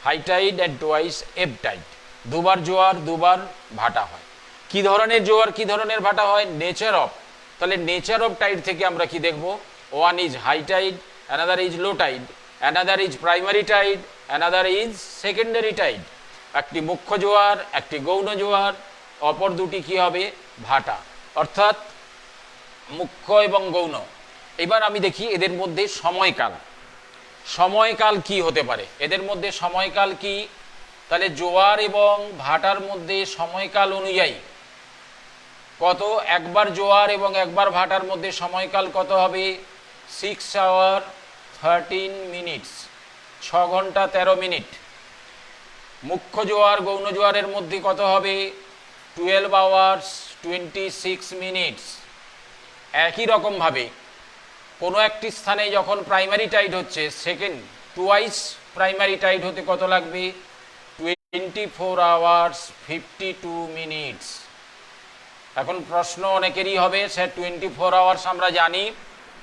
high tide and twice ebb tide, দুবার জোয়ার, দুবার ভাটা হয়। কি ধরনের জোয়ার, কি ধরনের ভাটা হয়? Nature of. তাহলে নেচার অফ টাইড থেকে আমরা কি দেখব? One is high tide, another is low tide, another is primary tide, another is secondary tide. একটি মুখ্য জোয়ার, একটি গৌণ জোয়ার, অপর দুটি কি হবে? ভাটা, অর্থাৎ মুখ্য এবং গৌণ। এবার আমি দেখি এদের মধ্যে সময়কাল, সময়কাল কি হতে পারে? এদের মধ্যে সময়কাল কি? তাহলে জোয়ার এবং ভাটার মধ্যে সময়কাল অনুযায়ী কত? একবার জোয়ার এবং একবার ভাটার মধ্যে সময়কাল কত হবে? 6 আওয়ার 13 মিনিটস, 6 ঘন্টা 13 মিনিট। মুখ্য জোয়ার গৌণ জোয়ারের মধ্যে কত হবে? 12 আওয়ার্স 26 মিনিটস। একই রকমভাবে কোনো একটি স্থানে যখন প্রাইমারি টাইড হচ্ছে, সেকেন্ড টুয়াইস প্রাইমারি টাইড হতে কত লাগবে? 24 আওয়ার্স 52 মিনিটস। এখন প্রশ্ন অনেকেরই হবে, স্যার 24 আওয়ার্স আমরা জানি,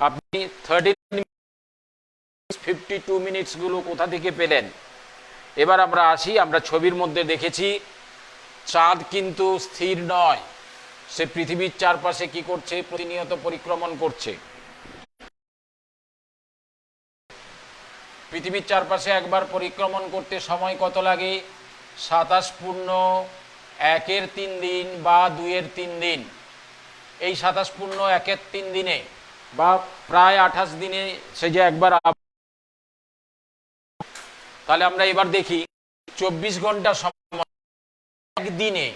আপনি 52 মিনিটসগুলো কোথা থেকে পেলেন? এবার আমরা আসি, আমরা ছবির মধ্যে দেখেছি চাঁদ কিন্তু স্থির নয়, সে পৃথিবীর চারপাশে কি করছে? প্রতিনিয়ত পরিক্রমণ করছে। পৃথিবীর চারপাশে একবার পরিক্রমণ করতে সময় কত লাগে? 27 পূর্ণ 1-এর 3 দিন বা 2-এর 3 দিন। এই 27 পূর্ণ 1-এর 3 দিনে বা প্রায় 28 দিনে সে যে একবার, তাহলে আমরা এবার দেখি 24 ঘন্টা সময় একদিনে,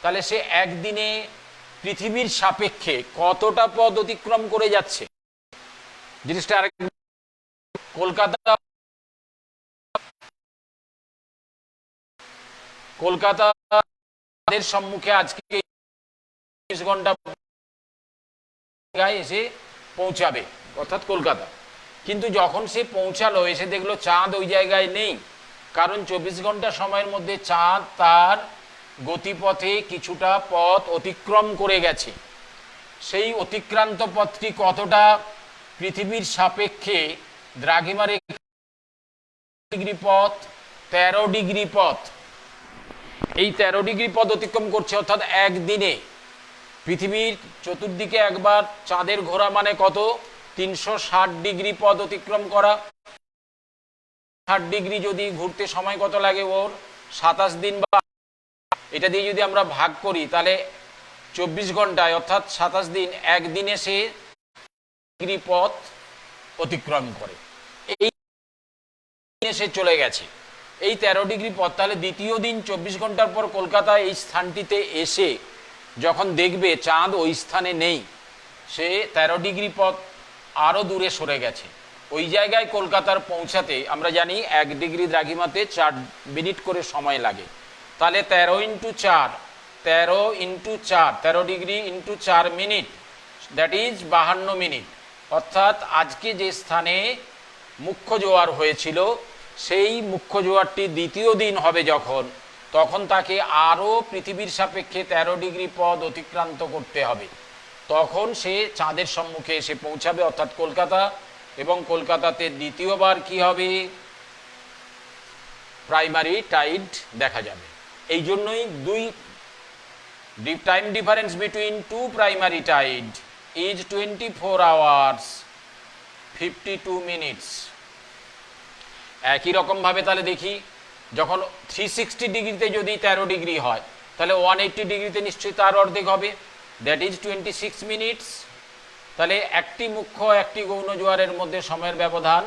তাহলে সে একদিনে পৃথিবীর সাপেক্ষে কতটা পথ অতিক্রম করে যাচ্ছে? জিনিসটা আরেক, কলকাতার সম্মুখে আজকে 24 ঘন্টা এসে পৌঁছাবে, অর্থাৎ কলকাতা। কিন্তু যখন সে পৌঁছালো, এসে দেখলো চাঁদ ওই জায়গায় নেই, কারণ 24 ঘন্টা সময়ের মধ্যে চাঁদ তার গতিপথে কিছুটা পথ অতিক্রম করে গেছে। সেই অতিক্রান্ত পথটি কতটা? পৃথিবীর সাপেক্ষে দ্রাঘিমারে ডিগ্রি পথ, 13 ডিগ্রি পথ। এই 13 ডিগ্রি পথ অতিক্রম করছে, অর্থাৎ একদিনে পৃথিবীর চতুর্দিকে একবার চাঁদের ঘোরা মানে কত? 360 ডিগ্রি পথ অতিক্রম করা। 60 ডিগ্রি যদি ঘুরতে সময় কত লাগে ওর? 27 দিন। বা এটা দিয়ে যদি আমরা ভাগ করি, তাহলে 24 ঘন্টায়, অর্থাৎ 27 দিন, একদিনে সে ডিগ্রি পথ অতিক্রম করে। এই সে চলে গেছে এই 13 ডিগ্রি পথ। তাহলে দ্বিতীয় দিন 24 ঘন্টার পর কলকাতায় এই স্থানটিতে এসে যখন দেখবে চাঁদ ওই স্থানে নেই, সে 13 ডিগ্রি পথ আরও দূরে সরে গেছে। ওই জায়গায় কলকাতার পৌঁছাতে আমরা জানি 1 ডিগ্রি দ্রাঘিমাতে 4 মিনিট করে সময় লাগে। তাহলে 13 into 4, 13 degree into 4 minute, that is 52 minute. অর্থাৎ আজকে যে স্থানে মুখ্য জোয়ার হয়েছিল সেই মুখ্য জোয়ারটি দ্বিতীয় দিন হবে যখন, তখন তাকে আরও পৃথিবীর সাপেক্ষে 13 ডিগ্রি পথ অতিক্রান্ত করতে হবে। তখন সে চাঁদের সম্মুখে এসে পৌঁছাবে, অর্থাৎ কলকাতা। এবং কলকাতাতে দ্বিতীয়বার কি হবে? প্রাইমারি টাইড দেখা যাবে। এই জন্যই time difference between 2 primary tide is 24 hours 52 minutes. একই রকমভাবে তাহলে দেখি, যখন 360 ডিগ্রিতে যদি 13 ডিগ্রি হয়, তাহলে 180 ডিগ্রিতে নিশ্চয়ই তার অর্ধেক হবে, দ্যাট ইজ 26 মিনিটস। তাহলে একটি মুখ্য একটি গৌণ জোয়ারের মধ্যে সময়ের ব্যবধান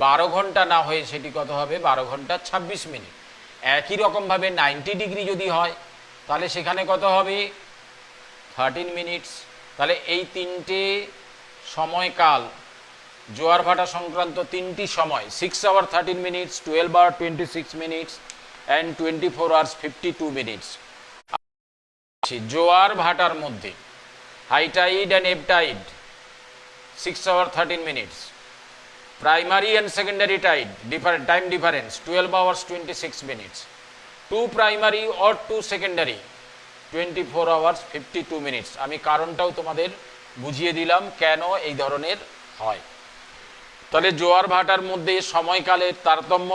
12 ঘন্টা না হয়ে সেটি কত হবে? 12 ঘন্টা 26 মিনিট। একই রকমভাবে 90 ডিগ্রি যদি হয়, তাহলে সেখানে কত হবে? 13 মিনিটস। তাহলে এই তিনটে সময়কাল, জোয়ার ভাটা সংক্রান্ত তিনটি সময়, 6 hour 13 minutes, 12 hour 26 minutes and 24 hours 52 minutes. জোয়ার ভাটার মধ্যে high tide and ebb tide 6 hour 13 minutes, primary and secondary tide time difference 12 hours 26 minutes, 2 primary or 2 secondary 24 hours 52 minutes. আমি কারণটাও তোমাদের বুঝিয়ে দিলাম কেন এই ধরনের হয়। তাহলে জোয়ার ভাটার মধ্যে সময়কালের তারতম্য,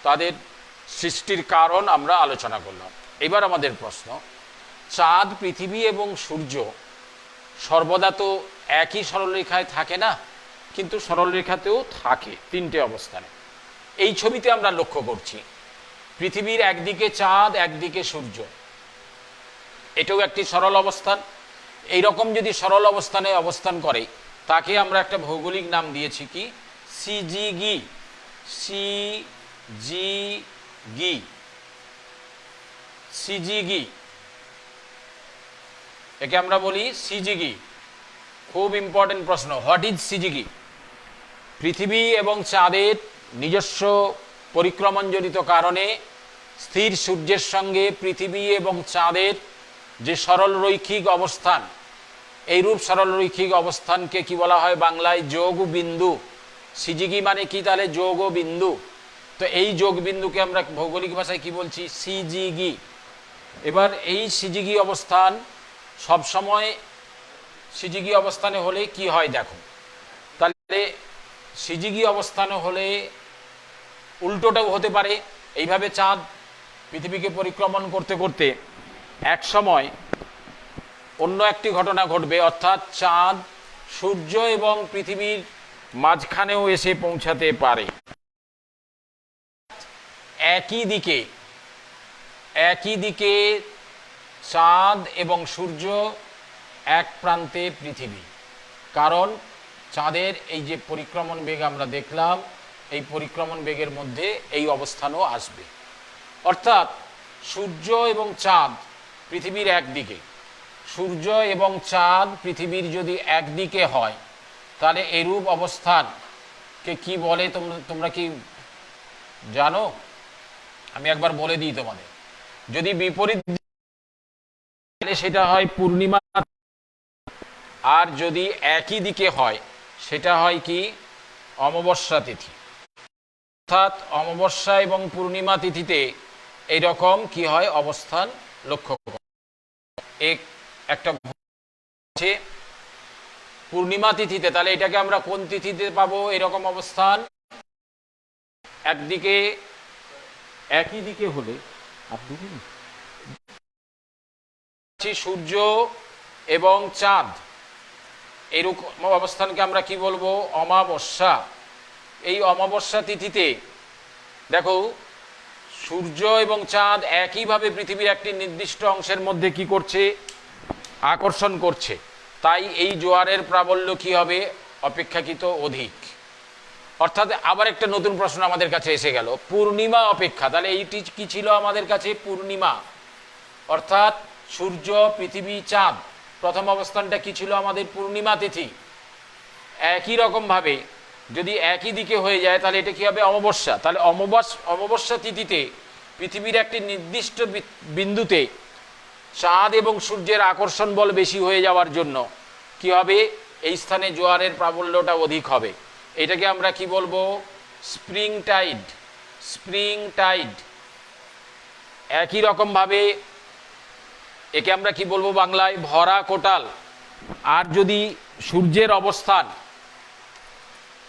তাদের সৃষ্টির কারণ আমরা আলোচনা করলাম। এবার আমাদের প্রশ্ন, চাঁদ, পৃথিবী এবং সূর্য সর্বদা তো একই সরলরেখায় থাকে না, কিন্তু সরলরেখাতেও থাকে তিনটে অবস্থানে। এই ছবিতে আমরা লক্ষ্য করছি পৃথিবীর একদিকে চাঁদ, একদিকে সূর্য, এটাও একটি সরল অবস্থান। এই রকম যদি সরল অবস্থানে অবস্থান করে, তাকে আমরা একটা ভৌগোলিক নাম দিয়েছি কি? সিজিগি। সিজিগি, সিজিগি, একে আমরা বলি সিজিগি। খুব ইম্পর্টেন্ট প্রশ্ন, হোয়াট ইজ সিজিগি? পৃথিবী এবং চাঁদের নিজস্ব পরিক্রমণজনিত কারণে স্থির সূর্যের সঙ্গে পৃথিবী এবং চাঁদের যে সরল রৈখিক অবস্থান, এইরূপ সরল রৈখিক অবস্থানকে কি বলা হয় বাংলায়? যোগ বিন্দু। সিজিগি মানে কি তাহলে? যোগ ও বিন্দু। তো এই যোগ বিন্দুকে আমরা ভৌগোলিক ভাষায় কি বলছি? সিজিগি। এবার এই সিজিগি অবস্থান সবসময় সিজিগি অবস্থানে হলে কি হয় দেখো, তাহলে সিজিগি অবস্থানে হলে উল্টোটাও হতে পারে। এইভাবে চাঁদ পৃথিবীকে পরিক্রমণ করতে করতে এক সময় অন্য একটি ঘটনা ঘটবে, অর্থাৎ চাঁদ সূর্য এবং পৃথিবীর মাঝখানেও এসে পৌঁছাতে পারে। একই দিকে চাঁদ এবং সূর্য, এক প্রান্তে পৃথিবী। কারণ চাঁদের এই যে পরিক্রমণ বেগ আমরা দেখলাম, এই পরিক্রমণ বেগের মধ্যে এই অবস্থানও আসবে। অর্থাৎ সূর্য এবং চাঁদ পৃথিবীর একদিকে, সূর্য এবং চাঁদ পৃথিবীর যদি একদিকে হয়, তাহলে এরূপ অবস্থানকে কি বলে তোমরা কি জানো? আমি একবার বলে দিই তোমাদের। যদি বিপরীত, তাহলে সেটা হয় পূর্ণিমা, আর যদি একই দিকে হয় সেটা হয় কি? অমাবস্যা তিথি। অর্থাৎ অমাবস্যা এবং পূর্ণিমা তিথিতে এইরকম কি হয় অবস্থান লক্ষ্য করা। একটা পূর্ণিমা তিথিতে, তাহলে এটাকে আমরা কোন তিথিতে পাবো এরকম অবস্থান? একদিকে একই দিকে হলে সূর্য এবং চাঁদ, এরকম অবস্থানকে আমরা কি বলবো? অমাবস্যা। এই অমাবস্যা তিথিতে দেখো সূর্য এবং চাঁদ একইভাবে পৃথিবীর একটি নির্দিষ্ট অংশের মধ্যে কি করছে? আকর্ষণ করছে। তাই এই জোয়ারের প্রাবল্য কি হবে? অপেক্ষাকৃত অধিক। অর্থাৎ আবার একটা নতুন প্রশ্ন আমাদের কাছে এসে গেল, পূর্ণিমা অপেক্ষা। তাহলে এইটি কি ছিল আমাদের কাছে? পূর্ণিমা। অর্থাৎ সূর্য, পৃথিবী, চাঁদ, প্রথম অবস্থানটা কি ছিল আমাদের? পূর্ণিমা তিথি। একই রকমভাবে যদি একই দিকে হয়ে যায় তাহলে এটা কি হবে? অমাবস্যা। তাহলে অমাবস্যা তিথিতে পৃথিবীর একটি নির্দিষ্ট বিন্দুতে চাঁদ এবং সূর্যের আকর্ষণ বল বেশি হয়ে যাওয়ার জন্য কি হবে? এই স্থানে জোয়ারের প্রাবল্যটা অধিক হবে। এটাকে আমরা কি বলবো? Spring tide. Spring tide. একই রকমভাবে একে আমরা কি বলবো বাংলায়? ভরা কোটাল। আর যদি সূর্যের অবস্থান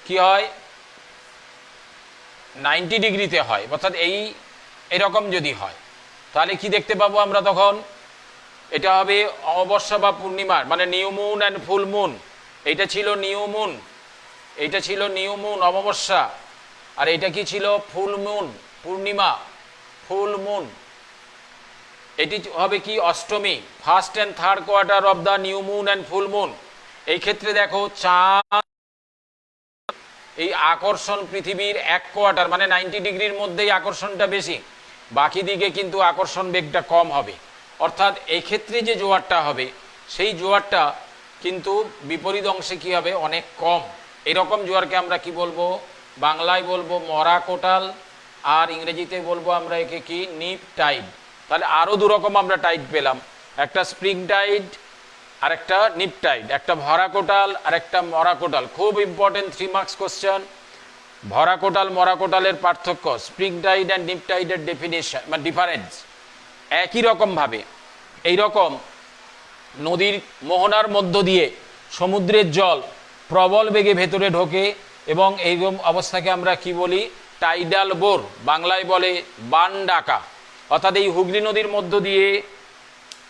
কি হয়? 90 ডিগ্রিতে হয়, অর্থাৎ এরকম যদি হয় তাহলে কি দেখতে পাবো আমরা তখন? এটা হবে অমাবস্যা বা পূর্ণিমার, মানে new moon and full moon. এইটা ছিল নিউ মুন, এইটা ছিল নিউ মুন অমাবস্যা, আর এটা কি ছিল? ফুল মুন, পূর্ণিমা, ফুল মুন। এটি হবে কি? Ashtami, first and third quarter of the new moon and full moon. এই ক্ষেত্রে দেখো চাঁদ এই আকর্ষণ পৃথিবীর 1 কোয়ার্টার মানে 90 ডিগ্রির মধ্যেই আকর্ষণটা বেশি, বাকি দিকে কিন্তু আকর্ষণ বেগটা কম হবে। অর্থাৎ এই ক্ষেত্রে যে জোয়ারটা হবে সেই জোয়ারটা কিন্তু বিপরীত অংশে কি হবে? অনেক কম। এরকম জোয়ারকে আমরা কি বলবো? বাংলায় বলবো মরা কোটাল, আর ইংরেজিতে বলবো আমরা একে কি? নিপ টাইড। তাহলে আরও দুরকম আমরা টাইড পেলাম, একটা স্প্রিং টাইড আর একটা নিপ টাইড, একটা ভরা কোটাল আর একটা মরা কোটাল। খুব ইম্পর্টেন্ট 3 মার্কস কোশ্চেন। ভরা কোটাল মরা কোটালের পার্থক্য, spring Tide and Nip টাইডের definition বা ডিফারেন্স। একই রকমভাবে এইরকম নদীর মোহনার মধ্য দিয়ে সমুদ্রের জল প্রবল বেগে ভেতরে ঢোকে এবং এইরকম অবস্থাকে আমরা কি বলি? টাইডাল বোর, বাংলায় বলে বান ডাকা। অর্থাৎ এই হুগলি নদীর মধ্য দিয়ে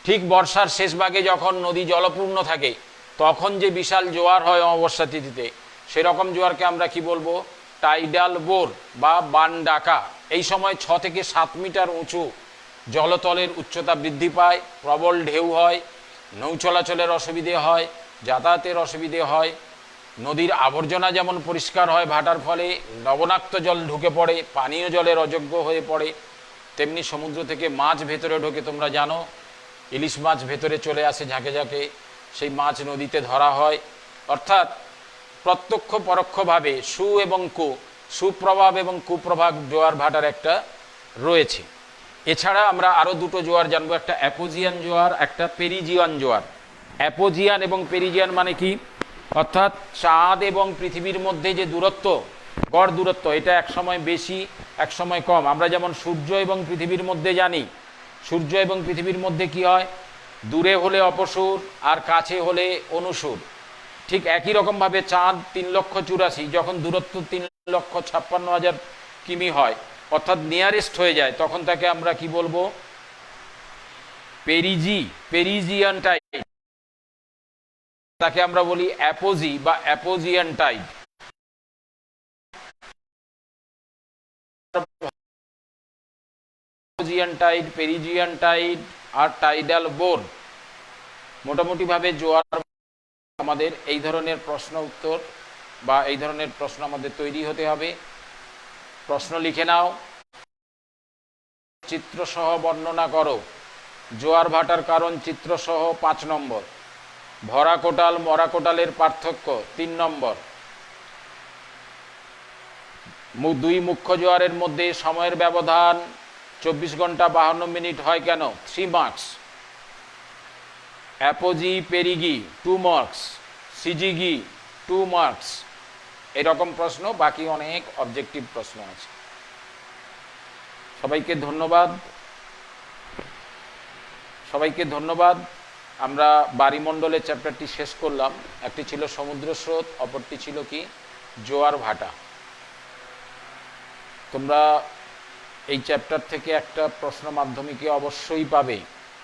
ঠিক বর্ষার শেষ ভাগে যখন নদী জলপূর্ণ থাকে তখন যে বিশাল জোয়ার হয় অমাবস্যা তিথিতে, সেরকম জোয়ারকে আমরা কি বলবো? টাইডাল বোর বা বান ডাকা। এই সময় 6 থেকে 7 মিটার উঁচু জলতলের উচ্চতা বৃদ্ধি পায়, প্রবল ঢেউ হয়, নৌ চলাচলের অসুবিধে হয়, যাতায়াতের অসুবিধে হয়, নদীর আবর্জনা যেমন পরিষ্কার হয় ভাটার ফলে, লবণাক্ত জল ঢুকে পড়ে, পানীয় জলের অযোগ্য হয়ে পড়ে, তেমনি সমুদ্র থেকে মাছ ভেতরে ঢোকে। তোমরা জানো ইলিশ মাছ ভেতরে চলে আসে ঝাঁকে ঝাঁকে, সেই মাছ নদীতে ধরা হয়। অর্থাৎ প্রত্যক্ষ পরোক্ষভাবে সুপ্রভাব এবং কুপ্রভাব জোয়ার ভাটার একটা রয়েছে। এছাড়া আমরা আরও দুটো জোয়ার জানবো, একটা অ্যাপোজিয়ান জোয়ার, একটা পেরিজিয়ান জোয়ার। অ্যাপোজিয়ান এবং পেরিজিয়ান মানে কি? অর্থাৎ চাঁদ এবং পৃথিবীর মধ্যে যে দূরত্ব, গড় দূরত্ব, এটা এক সময় বেশি এক সময় কম। আমরা যেমন সূর্য এবং পৃথিবীর মধ্যে জানি, সূর্য এবং পৃথিবীর মধ্যে কি হয়? দূরে হলে অপসূর আর কাছে হলে অনুসূর। ঠিক একই রকমভাবে চাঁদ 3,84,000, যখন দূরত্ব 3,56,000 কিমি হয়, অর্থাৎ নিয়ারেস্ট হয়ে যায়, তখন তাকে আমরা কি বলবো? পেরিজিয়ান টাইড। তাকে আমরা বলি অ্যাপোজি বা অ্যাপোজিয়ান টাইড। অ্যাপোজিয়ান টাইড, পেরিজিয়ান টাইড আর টাইডাল বোর। মোটামুটিভাবে জোয়ার আমাদের এই ধরনের প্রশ্ন উত্তর বা এই ধরনের প্রশ্ন আমাদের তৈরি হতে হবে। প্রশ্ন লিখে নাও। চিত্রসহ বর্ণনা করো। জোয়ার ভাটার কারণ চিত্রসহ 5 নম্বর। ভরা কোটাল মরা কোটালের পার্থক্য 3 নম্বর। 2 মুখ্য জোয়ারের মধ্যে সময়ের ব্যবধান 24 ঘন্টা 52 মিনিট হয় কেন? 3 marks. Apogee perigee 2 marks, syzygy 2 marks. এরকম প্রশ্ন, বাকি অনেক অবজেক্টিভ প্রশ্ন আছে। সবাইকে ধন্যবাদ, সবাইকে ধন্যবাদ। আমরা বারিমণ্ডলের চ্যাপ্টারটি শেষ করলাম। একটি ছিল সমুদ্র স্রোত, অপরটি ছিল কি? জোয়ার ভাটা। তোমরা এই চ্যাপ্টার থেকে একটা প্রশ্ন মাধ্যমিকে অবশ্যই পাবে,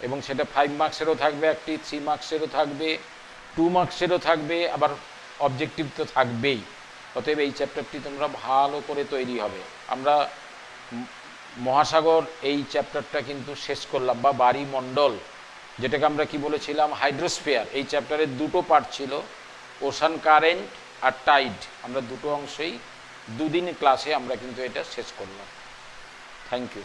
এবং সেটা 5 মার্কসেরও থাকবে, একটি 3 মার্কসেরও থাকবে, 2 মার্কসেরও থাকবে, আবার অবজেক্টিভ তো থাকবেই। অতএব এই চ্যাপ্টারটি তোমরা ভালো করে তৈরি হবে। আমরা মহাসাগর এই চ্যাপ্টারটা কিন্তু শেষ করলাম, বা বারিমণ্ডল, যেটাকে আমরা কি বলেছিলাম? হাইড্রোস্ফিয়ার। এই চ্যাপ্টারের 2টো পার্ট ছিল, ওশান কারেন্ট আর টাইড। আমরা 2টো অংশেই 2 দিন ক্লাসে আমরা কিন্তু এটা শেষ করলাম। Thank you.